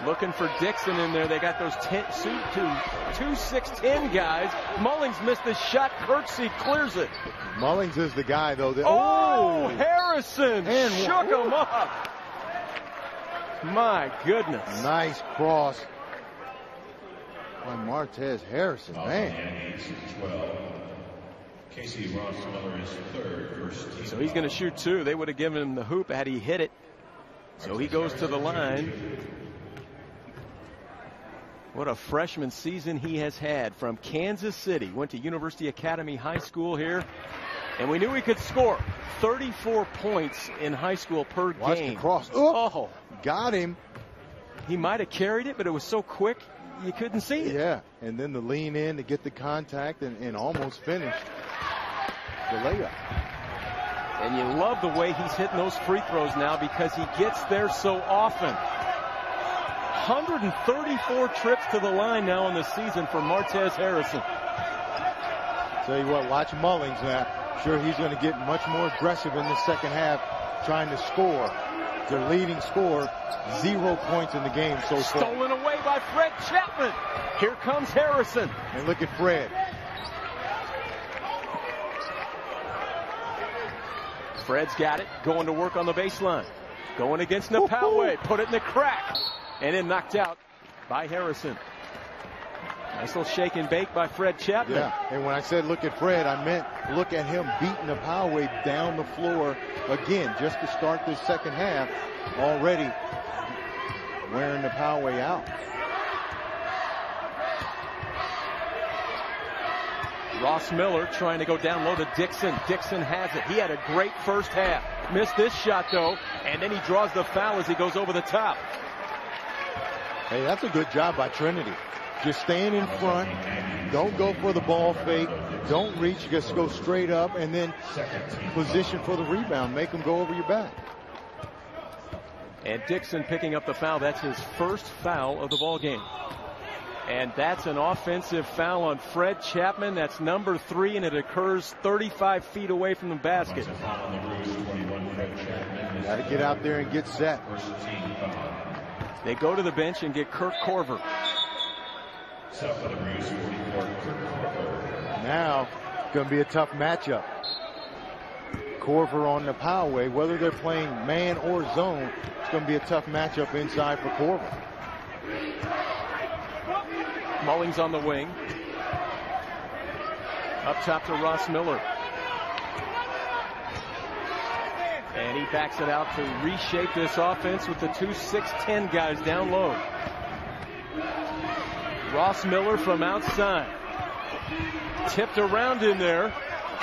Looking for Dixon in there. They got those 2-6-10 guys. Mullings missed the shot. Kirksey clears it. Mullings is the guy, though. Oh, Harrison and shook him up. My goodness. Nice cross by Martez Harrison, man. So he's going to shoot 2. They would have given him the hoop had he hit it. So he goes to the line. What a freshman season he has had from Kansas City. Went to University Academy High School here. And we knew he could score 34 points in high school per game. Watch the cross. Oh, got him. He might have carried it, but it was so quick you couldn't see it. Yeah, and then the lean in to get the contact and almost finish the layup. And you love the way he's hitting those free throws now because he gets there so often. 134 trips to the line now in the season for Martez Harrison. Tell you what, watch Mullings now. Sure, he's going to get much more aggressive in the second half trying to score. Their leading scorer, 0 points in the game so far. Stolen away by Fred Chapman. Here comes Harrison. And look at Fred. Fred's got it, going to work on the baseline. Going against Napawe, put it in the crack. And then knocked out by Harrison. Nice little shake and bake by Fred Chapman. Yeah, and when I said look at Fred, I meant look at him beating Napawe down the floor again just to start this second half. Already wearing Napawe out. Ross Miller trying to go down low to Dixon. Dixon has it. He had a great first half. Missed this shot, though, and then he draws the foul as he goes over the top. Hey, that's a good job by Trinity. Just staying in front. Don't go for the ball fake. Don't reach. Just go straight up and then position for the rebound. Make them go over your back. And Dixon picking up the foul. That's his first foul of the ball game. And that's an offensive foul on Fred Chapman. That's number 3, and it occurs 35 feet away from the basket. Got to get out there and get set. They go to the bench and get Kirk Korver. Now, it's going to be a tough matchup. Korver on Napawe, whether they're playing man or zone, it's going to be a tough matchup inside for Korver. Mullings on the wing. Up top to Ross Miller. And he backs it out to reshape this offense with the 2-6-10 guys down low. Ross Miller from outside. Tipped around in there.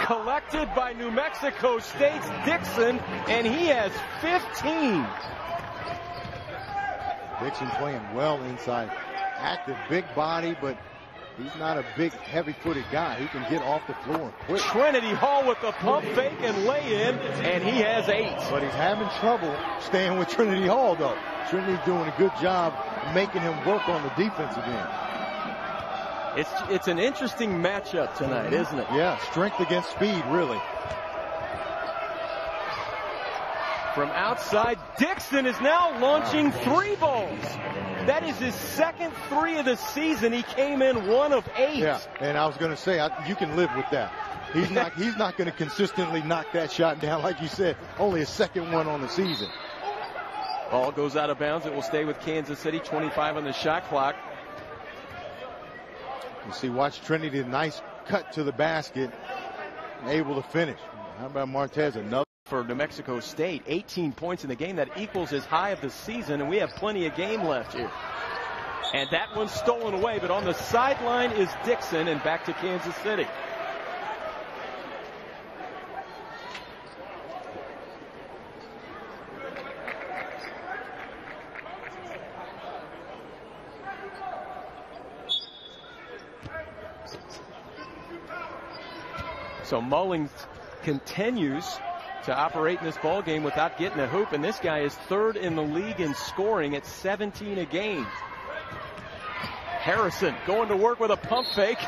Collected by New Mexico State's Dixon, and he has 15. Dixon playing well inside. Active, big body, but he's not a big, heavy-footed guy. He can get off the floor quick. Trinity Hall with the pump fake and lay-in, and he has 8. But he's having trouble staying with Trinity Hall, though. Trinity's doing a good job making him work on the defensive end. It's an interesting matchup tonight, isn't it? Yeah, strength against speed, really. From outside, Dixon is now launching 3 balls. That is his second 3 of the season. He came in 1 of 8. Yeah, and I was going to say, you can live with that. He's not going to consistently knock that shot down, like you said. Only a second one on the season. Ball goes out of bounds. It will stay with Kansas City. 25 on the shot clock. You see, watch Trinity, nice cut to the basket, able to finish. How about Martez? Another. For New Mexico State, 18 points in the game. That equals his high of the season, and we have plenty of game left here. And that one's stolen away, but on the sideline is Dixon, and back to Kansas City. So Mullings continues to operate in this ball game without getting a hoop, and this guy is 3rd in the league in scoring at 17 a game. Harrison going to work with a pump fake,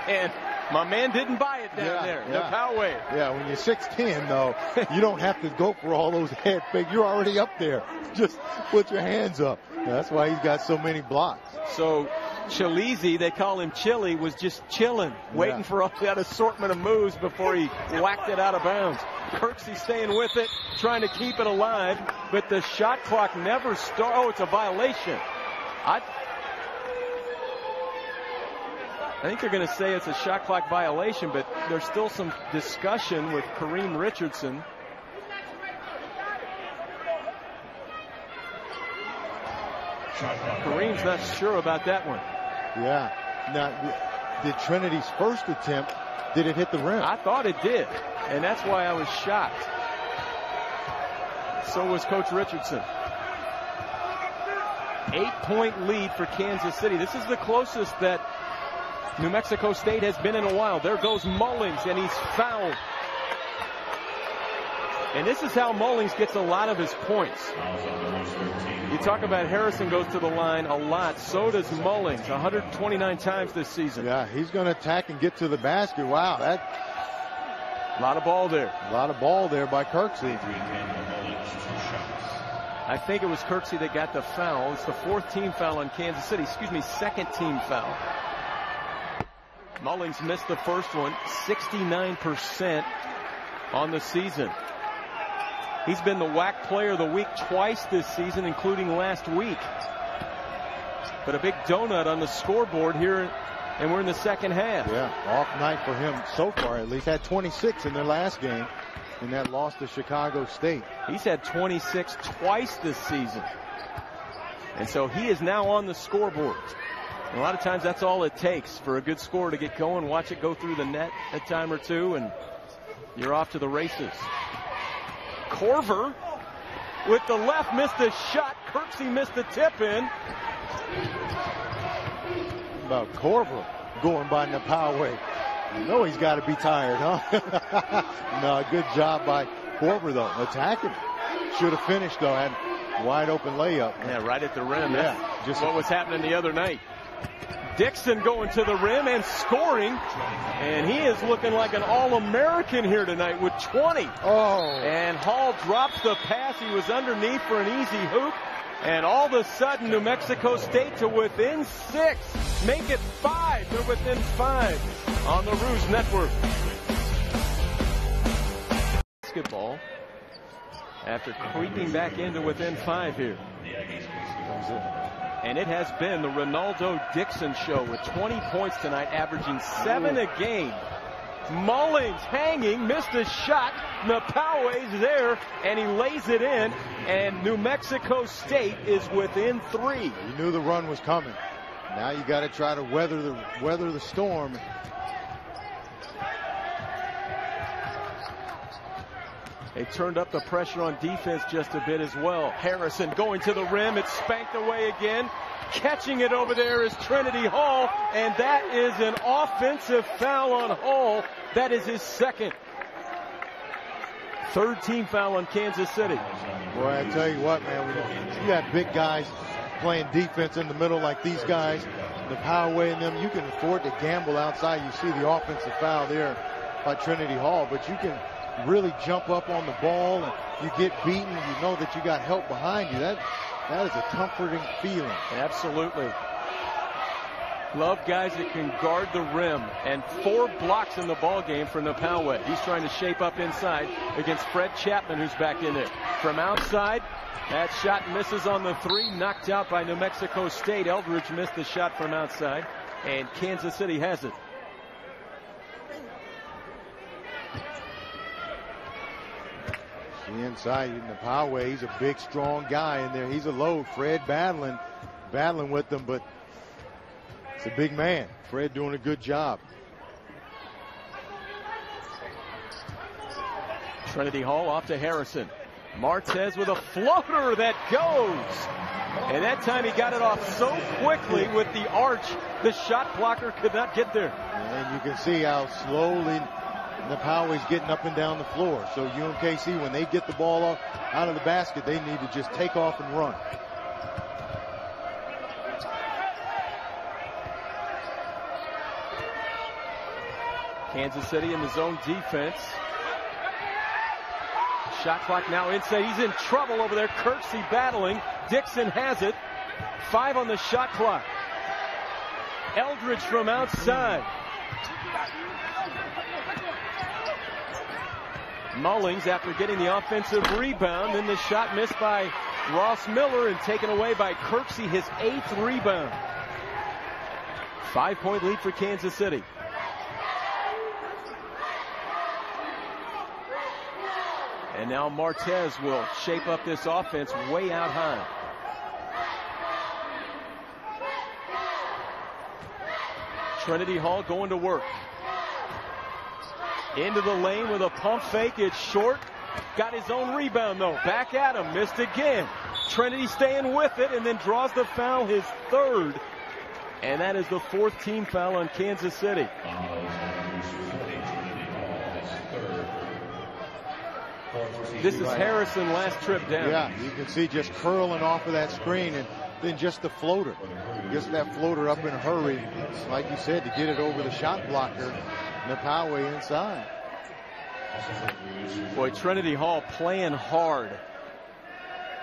and My man didn't buy it down there. Yeah. Poway. Yeah, when you're 6'10", though, you don't have to go for all those head fakes. You're already up there. Just put your hands up. That's why he's got so many blocks. So Chilizi, they call him Chili, was just chilling, waiting for all that assortment of moves before he whacked it out of bounds. Kirksey staying with it, trying to keep it alive, but the shot clock never starts. Oh, it's a violation. I think they're going to say it's a shot clock violation, but there's still some discussion with Kareem Richardson. Kareem's not sure about that one. Yeah. Now, did Trinity's first attempt, did it hit the rim? I thought it did, and that's why I was shocked. So was Coach Richardson. 8-point lead for Kansas City. This is the closest that New Mexico State has been in a while. There goes Mullings, and he's fouled. And this is how Mullings gets a lot of his points. You talk about Harrison goes to the line a lot. So does Mullings, 129 times this season. Yeah, he's going to attack and get to the basket. Wow, that. A lot of ball there. A lot of ball there by Kirksey. I think it was Kirksey that got the foul. It's the 4th team foul on Kansas City. Excuse me, 2nd team foul. Mullings missed the first one, 69% on the season. He's been the WAC player of the week twice this season, including last week. But a big donut on the scoreboard here, and we're in the second half. Yeah, off night for him so far at least. Had 26 in their last game, and that loss to Chicago State. He's had 26 twice this season. And so he is now on the scoreboard. And a lot of times that's all it takes for a good scorer to get going. Watch it go through the net a time or two, and you're off to the races. Corver with the left missed a shot. Kirksey missed the tip in. About Corver going by Napaway. You know he's got to be tired, huh? No, good job by Corver, though. Attacking. Should have finished, though. Had wide open layup. Yeah, right at the rim. Yeah, that's just what was happening the other night. Dixon going to the rim and scoring. And he is looking like an All-American here tonight with 20. Oh. And Hall drops the pass. He was underneath for an easy hoop. And all of a sudden, New Mexico State to within 6. Make it 5. They're within 5 on the Ruse Network. Basketball after creeping back into within 5 here. And it has been the Ronaldo Dixon show with 20 points tonight, averaging 7 a game. Mullings hanging, missed a shot. Napaway's there, and he lays it in. And New Mexico State is within 3. You knew the run was coming. Now you got to try to weather the storm. They turned up the pressure on defense just a bit as well. Harrison going to the rim. It's spanked away again. Catching it over there is Trinity Hall, and that is an offensive foul on Hall. That is his 2nd. 3rd team foul on Kansas City. Boy, I tell you what, man, when you got big guys playing defense in the middle like these guys, the Poway in them, you can afford to gamble outside. You see the offensive foul there by Trinity Hall, but you can really jump up on the ball and you get beaten, you know that you got help behind you. That is a comforting feeling. Absolutely. Love guys that can guard the rim, and 4 blocks in the ball game for Napaway. He's trying to shape up inside against Fred Chapman, who's back in there. From outside, that shot misses on the 3, knocked out by New Mexico State. Eldridge missed the shot from outside, and Kansas City has it. The inside, Napaway, he's a big, strong guy in there. He's a load. Fred battling with them, but it's a big man. Fred doing a good job. Trinity Hall off to Harrison. Martez with a floater that goes. And that time he got it off so quickly with the arch, the shot blocker could not get there. And you can see how slowly Napaway's getting up and down the floor. So UMKC, when they get the ball out of the basket, they need to just take off and run. Kansas City in the zone defense. Shot clock now inside. He's in trouble over there. Kirksey battling. Dixon has it. 5 on the shot clock. Eldridge from outside. Mullings after getting the offensive rebound. Then the shot missed by Ross Miller and taken away by Kirksey, his 8th rebound. 5-point lead for Kansas City. And now Martez will shape up this offense way out high. Trinity Hall going to work. Into the lane with a pump fake. It's short. Got his own rebound, though. Back at him. Missed again. Trinity staying with it and then draws the foul, his 3rd. And that is the 4th team foul on Kansas City. This is Harrison last trip down. Yeah, you can see just curling off of that screen and then just the floater. Just that floater up in a hurry, like you said, to get it over the shot blocker and the Poway inside. Boy, Trinity Hall playing hard.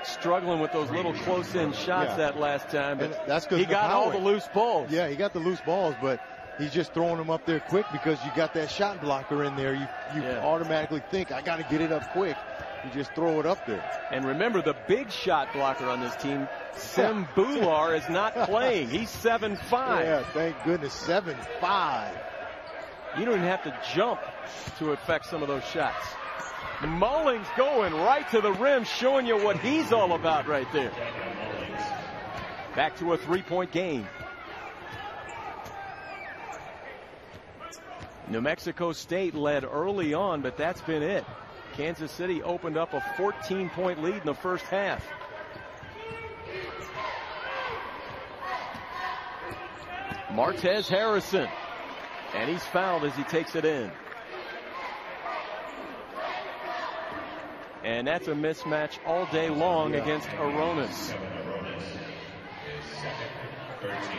Struggling with those little close-in shots that last time. But that's he got all the loose balls. Yeah, he got the loose balls, but he's just throwing them up there quick because you got that shot blocker in there. You automatically think, I got to get it up quick. You just throw it up there. And remember, the big shot blocker on this team, Sim Bular, is not playing. He's 7'5". Yeah, thank goodness, 7'5". You don't even have to jump to affect some of those shots. Mullings going right to the rim, showing you what he's all about right there. Back to a 3-point game. New Mexico State led early on, but that's been it. Kansas City opened up a 14-point lead in the first half. Martez Harrison. And he's fouled as he takes it in. And that's a mismatch all day long against Aronis.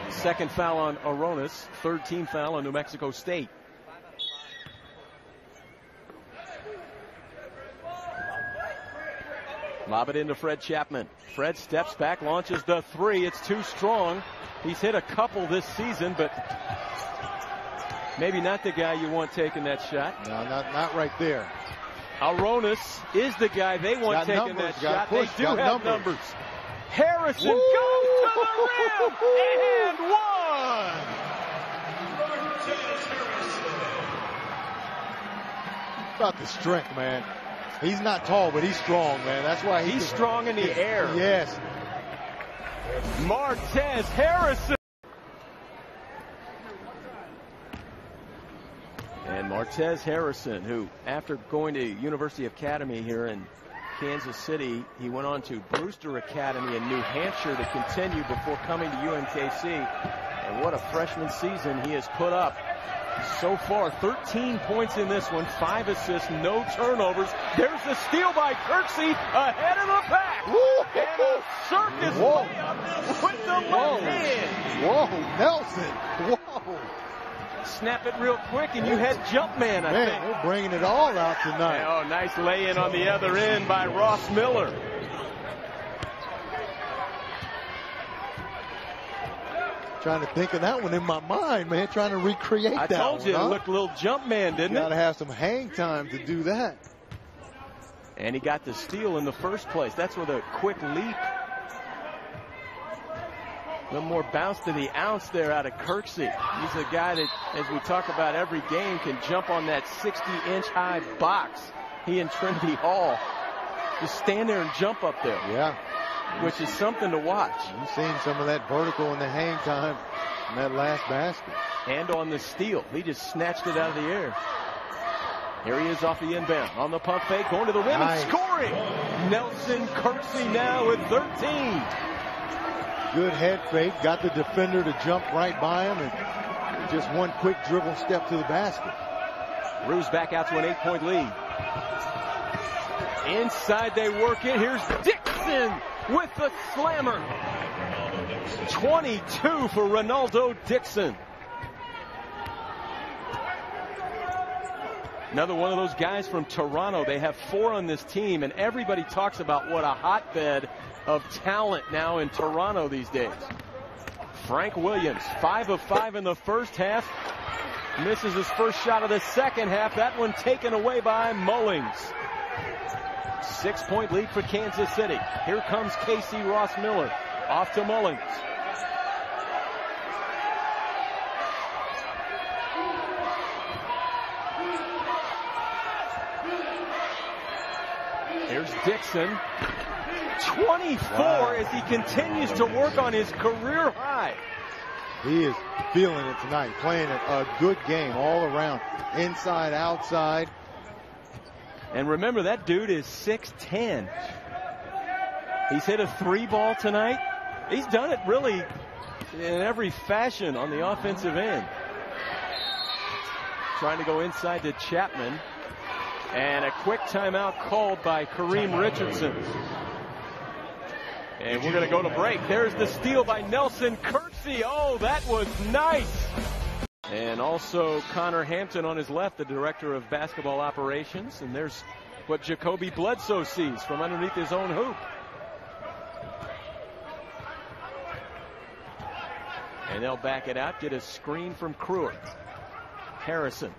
2nd foul on Aronis. 3rd team foul on New Mexico State. Lob it into Fred Chapman. Fred steps back, launches the 3. It's too strong. He's hit a couple this season, but maybe not the guy you want taking that shot. No, not right there. Aronis is the guy they want taking that shot. They do have numbers. Harrison goes to the rim and one. About the strength, man. He's not tall, but he's strong, man. That's why he's strong in the air. Yes. Martez Harrison. And Martez Harrison, who after going to University Academy here in Kansas City, he went on to Brewster Academy in New Hampshire to continue before coming to UMKC. And what a freshman season he has put up. So far, 13 points in this one, 5 assists, no turnovers. There's the steal by Kirksey ahead of the pack. And a circus layup with the left hand. Whoa, Nelson. Whoa. Snap it real quick, and you had Jumpman, I think. They're bringing it all out tonight. Oh, nice lay-in on the other end by Ross Miller. Trying to think of that one in my mind, man. Trying to recreate that one. I told you it looked a little Jumpman, didn't it? Got to have some hang time to do that. And he got the steal in the first place. That's with a quick leap. A little more bounce to the ounce there out of Kirksey. He's a guy that, as we talk about every game, can jump on that 60-inch high box. He and Trinity Hall just stand there and jump up there. Yeah. Which is something to watch. You've seen some of that vertical in the hang time in that last basket. And on the steal. He just snatched it out of the air. Here he is off the inbound. On the pump fake, going to the rim and scoring. Nelson Kirksey now with 13. Good head fake. Got the defender to jump right by him. And just one quick dribble step to the basket. Roos back out to an 8-point lead. Inside they work it. Here's Dixon with the slammer. 22 for Ronaldo Dixon. Another one of those guys from Toronto. They have 4 on this team, and everybody talks about what a hotbed of talent now in Toronto these days. Frank Williams, 5 of 5 in the first half. Misses his first shot of the second half. That one taken away by Mullings. 6-point lead for Kansas City. Here comes Kirksey Ross Miller. Off to Mullings. Here's Dixon. 24 as he continues to work on his career high. He is feeling it tonight, playing a good game all around, inside, outside. And remember, that dude is 6'10". He's hit a 3-ball tonight. He's done it really in every fashion on the offensive end. Trying to go inside to Chapman. And a quick timeout called by Kareem Richardson. And we're going to go to break. There's the steal by Nelson Kirksey. Oh, that was nice. And also Connor Hampton on his left, the director of basketball operations. And there's what Jacoby Bledsoe sees from underneath his own hoop. And they'll back it out, get a screen from Kruger. Harrison.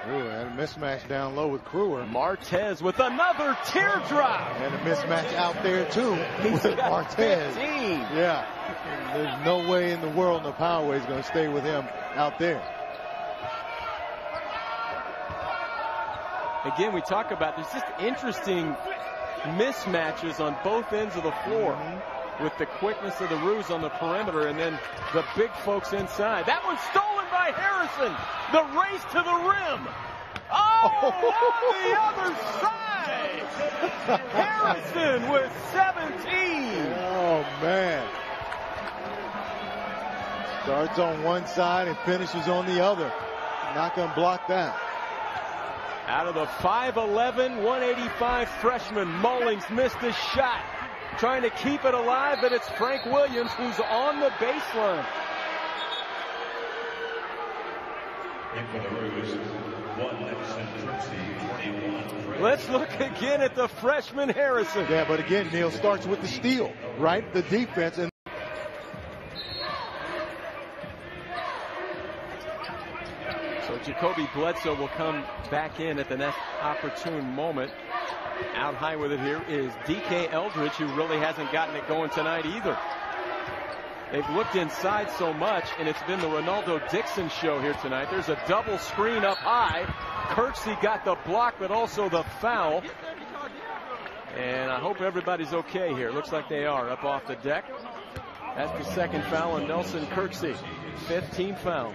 Ooh, and a mismatch down low with Kruger. Martez with another teardrop. And a mismatch out there, too, He's with got Martez. 15. Yeah. There's no way in the world no power is going to stay with him out there. Again, we talk about there's just interesting mismatches on both ends of the floor. With the quickness of the Roos on the perimeter and then the big folks inside. That one's stolen by Harrison. The race to the rim. Oh, on the other side. Harrison with 17. Oh, man. Starts on one side and finishes on the other. Not going to block that. Out of the 5'11", 185 freshman, Mullings missed his shot. Trying to keep it alive, but it's Frank Williams who's on the baseline. Let's look again at the freshman Harrison. Yeah, but again, Neil, starts with the steal, right? The defense. And so Jacoby Bledsoe will come back in at the next opportune moment. Out high with it here is D.K. Eldridge, who really hasn't gotten it going tonight either. They've looked inside so much, and it's been the Ronaldo Dixon show here tonight. There's a double screen up high. Kirksey got the block, but also the foul. And I hope everybody's okay here. Looks like they are up off the deck. That's the second foul on Nelson Kirksey. 15 foul.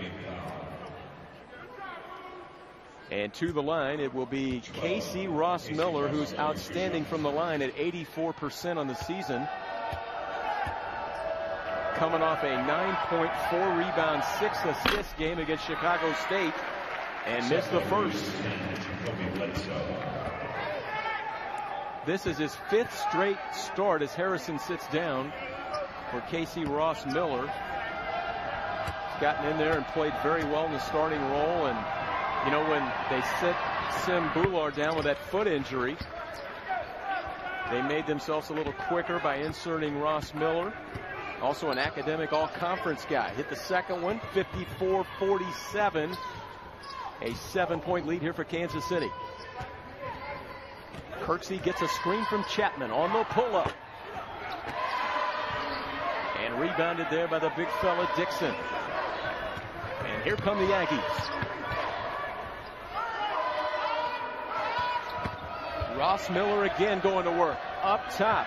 And to the line, it will be Kirksey Ross Miller, who's outstanding from the line at 84% on the season. Coming off a 9.4 rebound, 6 assist game against Chicago State and missed the first. This is his 5th straight start as Harrison sits down for Kirksey Ross Miller. He's gotten in there and played very well in the starting role. And you know, when they sit Sim Bular down with that foot injury, they made themselves a little quicker by inserting Ross Miller. Also an academic all-conference guy. Hit the second one, 54-47. A 7-point lead here for Kansas City. Kirksey gets a screen from Chapman on the pull-up. And rebounded there by the big fella Dixon. And here come the Aggies. Ross Miller again going to work. Up top.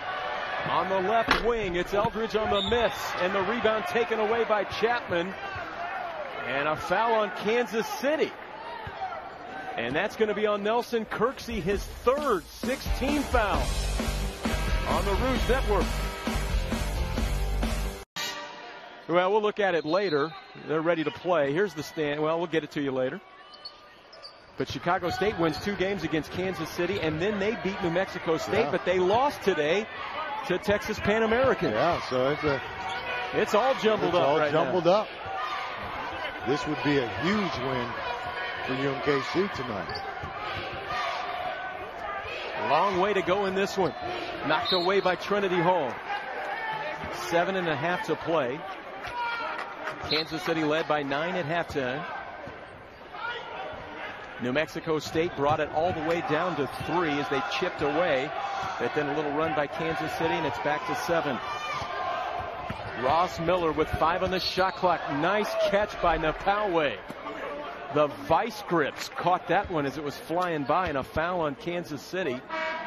On the left wing, it's Eldridge on the miss. And the rebound taken away by Chapman. And a foul on Kansas City. And that's going to be on Nelson Kirksey, his 3rd 16 foul on the Rouge Network. Well, we'll look at it later. They're ready to play. Here's the stand. Well, we'll get it to you later. But Chicago State wins 2 games against Kansas City, and then they beat New Mexico State, but they lost today to Texas Pan American. Yeah, so it's all jumbled up right now. This would be a huge win for UMKC tonight. Long way to go in this one. Knocked away by Trinity Hall. 7.5 to play. Kansas City led by 9 at halftime. New Mexico State brought it all the way down to 3 as they chipped away. But then a little run by Kansas City, and it's back to 7. Ross Miller with 5 on the shot clock. Nice catch by Napawe. The vice grips caught that one as it was flying by, and a foul on Kansas City.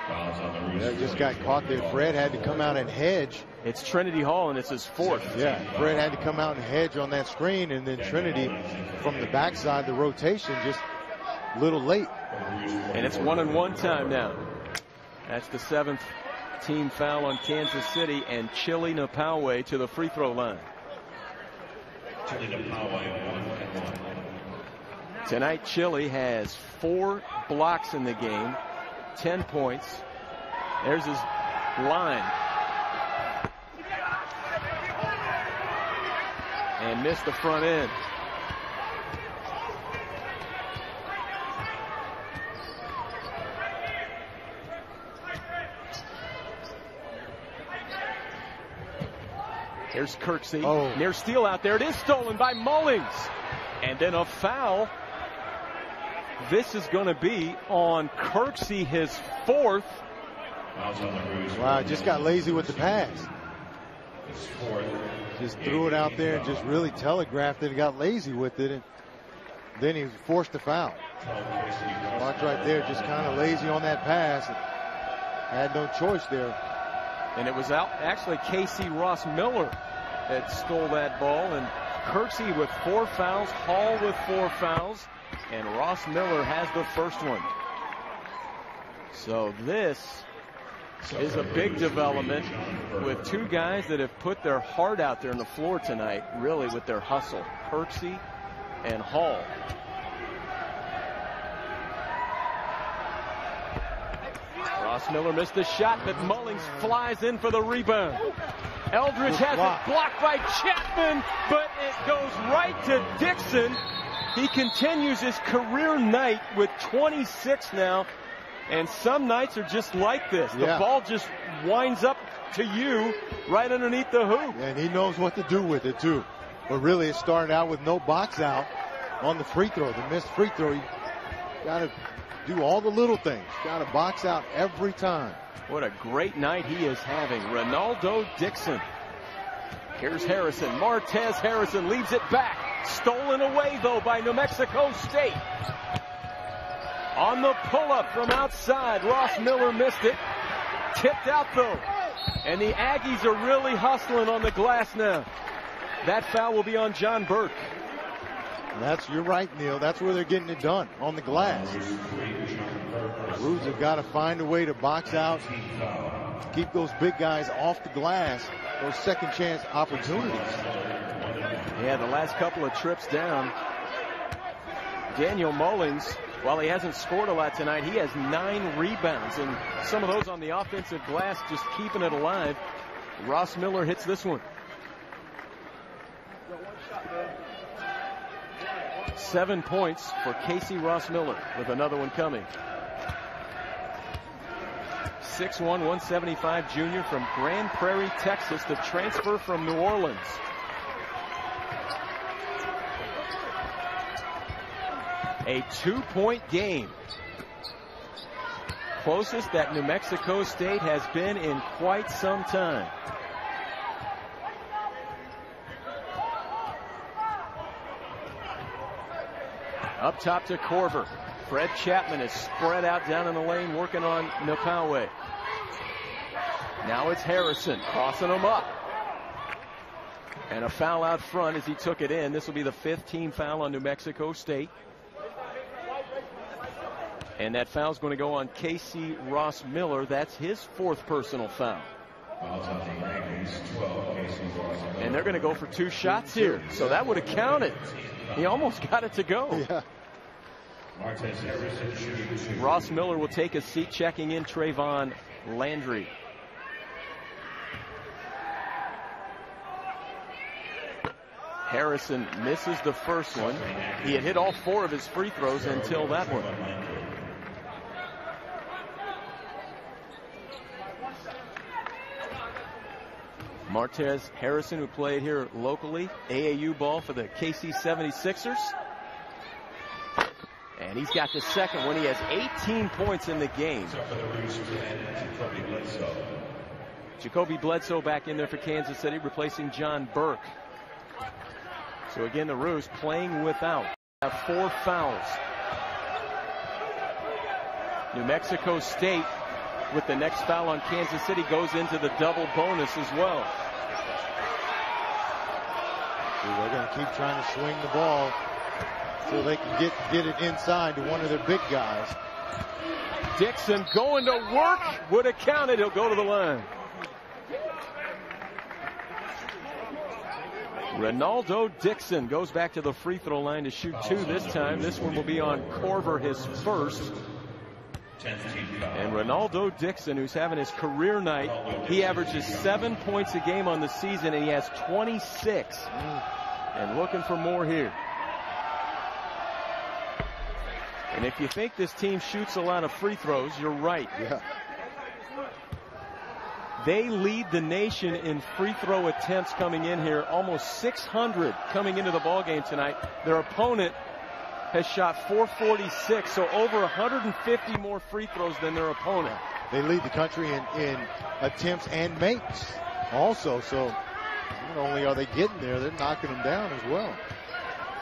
Yeah, just got caught there. Fred had to come out and hedge. It's Trinity Hall, and it's his 4th. Yeah, Fred had to come out and hedge on that screen, and then Trinity from the backside, the rotation, just a little late. And it's 1-and-1 time now. That's the 7th team foul on Kansas City, and Chili Napawe to the free throw line. Tonight, Chili has 4 blocks in the game, 10 points. There's his line. And missed the front end. Here's Kirksey. Oh. Near steal out there. It is stolen by Mullings. And then a foul. This is going to be on Kirksey, his 4th. Wow, just got lazy with the pass. Just threw it out there and just really telegraphed it and got lazy with it. And then he was forced to foul. Watch right there, just kind of lazy on that pass. Had no choice there. And it was actually Casey Ross Miller that stole that ball. And Kirksey with 4 fouls, Hall with 4 fouls, and Ross Miller has the first one. So this is a big development with 2 guys that have put their heart out there on the floor tonight, really with their hustle, Kirksey and Hall. Ross Miller missed the shot, but Mullings flies in for the rebound. Eldridge has it blocked by Chapman, but it goes right to Dixon. He continues his career night with 26 now, and some nights are just like this. The ball just winds up to you right underneath the hoop. And he knows what to do with it, too. But really, it started out with no box out on the free throw. The missed free throw, you got to do all the little things. Got to box out every time. What a great night he is having. Ronaldo Dixon. Here's Harrison. Martez Harrison leaves it back. Stolen away, though, by New Mexico State. On the pull-up from outside, Ross Miller missed it. Tipped out, though. And the Aggies are really hustling on the glass now. That foul will be on John Burke. You're right, Neil. That's where they're getting it done, on the glass. Blues have got to find a way to box out, keep those big guys off the glass, those second chance opportunities. Yeah, the last couple of trips down, Daniel Mullings, while he hasn't scored a lot tonight, he has 9 rebounds, and some of those on the offensive glass just keeping it alive. Ross Miller hits this one. 7 points for Casey Ross Miller with another one coming. 6'1", 175 junior from Grand Prairie, Texas, to transfer from New Orleans. A 2-point game. Closest that New Mexico State has been in quite some time. Up top to Korver. Fred Chapman is spread out down in the lane working on Napawe. Now it's Harrison crossing him up. And a foul out front as he took it in. This will be the 5th team foul on New Mexico State. And that foul is going to go on Casey Ross Miller. That's his 4th personal foul. And they're going to go for 2 shots here. So that would have counted. He almost got it to go. Yeah. Ross Miller will take a seat, checking in Trayvon Landry. Harrison misses the first one. He had hit all 4 of his free throws until that one. Martez Harrison, who played here locally, AAU ball for the KC 76ers. And he's got the second one. He has 18 points in the game. Jacoby Bledsoe back in there for Kansas City, replacing John Burke. So again, the Roos playing without. Have 4 fouls. New Mexico State, with the next foul on Kansas City, goes into the double bonus as well. They're going to keep trying to swing the ball so they can get it inside to one of their big guys. Dixon going to work. Would have counted. He'll go to the line. Ronaldo Dixon goes back to the free throw line to shoot 2 this time. This one will be on Corver, his first. And Ronaldo Dixon, who's having his career night, he averages 7 points a game on the season, and he has 26. And looking for more here. And if you think this team shoots a lot of free throws, you're right. Yeah. They lead the nation in free throw attempts coming in here, almost 600 coming into the ballgame tonight. Their opponent has shot 446, so over 150 more free throws than their opponent. They lead the country in attempts and makes also, so not only are they getting there, they're knocking them down as well.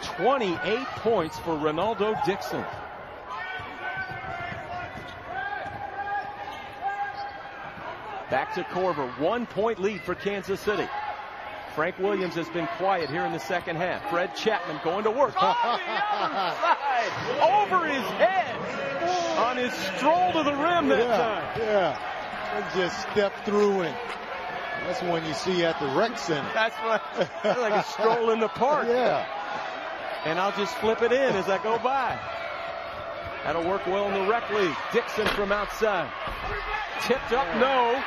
28 points for Ronaldo Dixon. Back to Corver, 1 point lead for Kansas City. Frank Williams has been quiet here in the second half. Fred Chapman going to work on the other side, over his head, on his stroll to the rim that time. Yeah, and just step through, and that's one you see at the rec center. That's like a stroll in the park. Yeah. And I'll just flip it in as I go by. That'll work well in the rec league. Dixon from outside. Tipped up, no.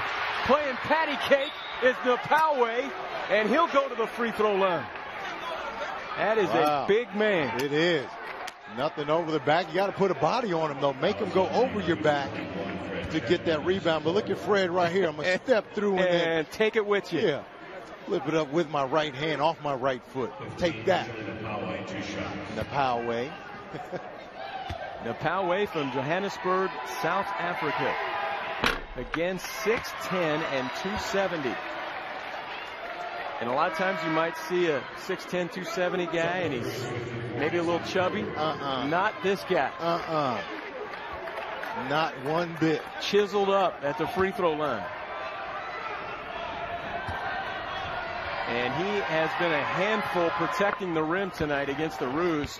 Playing patty cake is Napawe, and he'll go to the free throw line. That is a big man. It is. Nothing over the back. You got to put a body on him, though. Make him go over your back to get that rebound. But look at Fred right here. I'm going to step through and take it with you. Yeah. Flip it up with my right hand off my right foot. Take that. Napawe. Napawe from Johannesburg, South Africa. Again, 6'10" and 270. And a lot of times you might see a 6'10", 270 guy, and he's maybe a little chubby. Not this guy. Not one bit. Chiseled up at the free throw line. And he has been a handful protecting the rim tonight against the Roos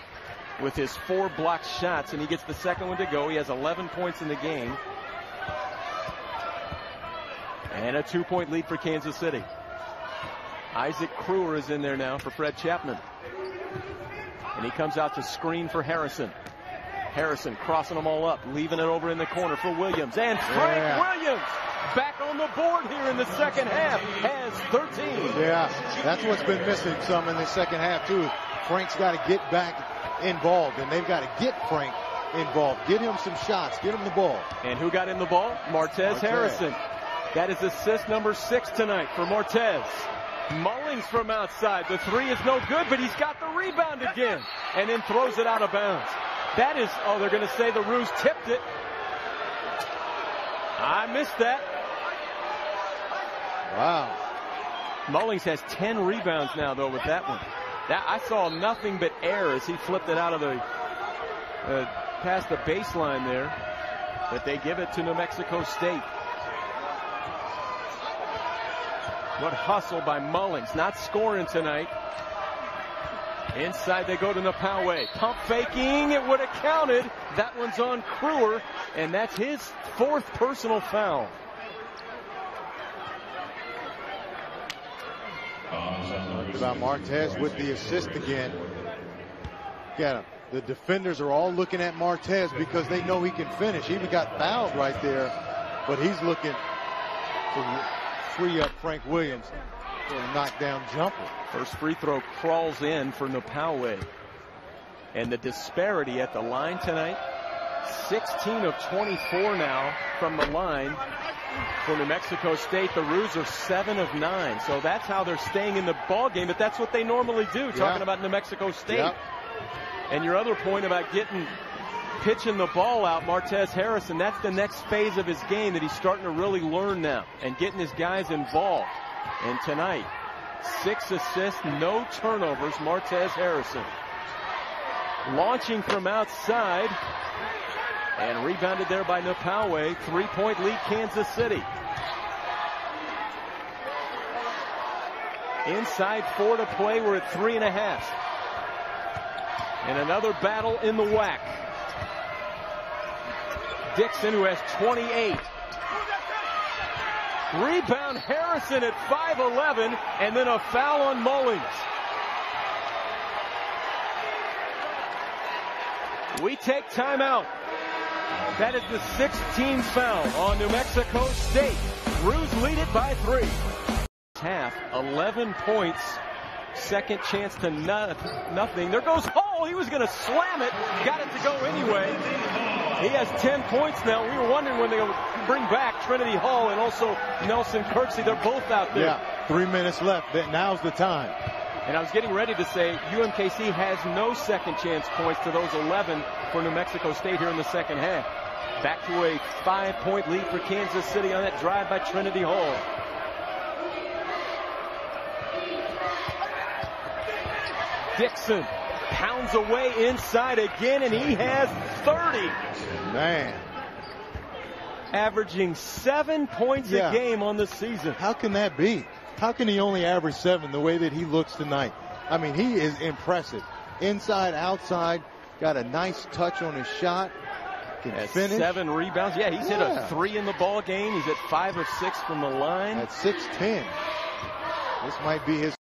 with his 4 blocked shots, and he gets the second one to go. He has 11 points in the game. And a 2-point lead for Kansas City. Isaac Kruger is in there now for Fred Chapman. And he comes out to screen for Harrison. Harrison crossing them all up, leaving it over in the corner for Williams. And Frank Williams back on the board here in the second half, has 13. Yeah, that's what's been missing some in the second half, too. Frank's got to get back involved, and they've got to get Frank involved. Get him some shots. Get him the ball. And who got him the ball? Martez Harrison. That is assist number 6 tonight for Martez. Mullings from outside. The 3 is no good, but he's got the rebound again. And then throws it out of bounds. That is, they're going to say the Roos tipped it. I missed that. Wow. Mullings has 10 rebounds now, though, with that one. I saw nothing but air as he flipped it out of the, past the baseline there. But they give it to New Mexico State. What hustle by Mullings. Not scoring tonight. Inside they go to Napawe. Pump faking. It would have counted. That one's on Kruger. And that's his 4th personal foul. About Martez with the assist again. Got him. The defenders are all looking at Martez because they know he can finish. He even got fouled right there. But he's looking to free up Frank Williams. A knockdown jumper. First free throw crawls in for Napawe. And the disparity at the line tonight, 16 of 24 now from the line for New Mexico State. The Roos are 7 of 9. So that's how they're staying in the ball game, but that's what they normally do, talking about New Mexico State. Yep. And your other point about pitching the ball out, Martez Harrison, that's the next phase of his game that he's starting to really learn now and getting his guys involved. And tonight, 6 assists, no turnovers, Martez Harrison. Launching from outside and rebounded there by Napawe. 3-point lead, Kansas City. Inside 4 to play. We're at 3.5. And another battle in the WAC. Dixon, who has 28. Rebound Harrison at 5'11", and then a foul on Mullings. We take timeout. That is the 16th foul on New Mexico State. Roos lead it by 3. Half, 11 points. Second chance to nothing. There goes Hall. He was going to slam it. Got it to go anyway. He has 10 points now. We were wondering when they would bring back Trinity Hall and also Nelson Kirksey. They're both out there. Yeah, 3 minutes left. Now's the time. And I was getting ready to say UMKC has no second chance points to those 11 for New Mexico State here in the second half. Back to a 5-point lead for Kansas City on that drive by Trinity Hall. Dixon pounds away inside again, and he has 30. Man. Averaging 7 points a game on the season. How can that be? How can he only average 7 the way that he looks tonight? I mean, he is impressive. Inside, outside, got a nice touch on his shot. Can finish. 7 rebounds. Yeah, he's hit a 3 in the ball game. He's at 5 of 6 from the line. At 6'10". This might be his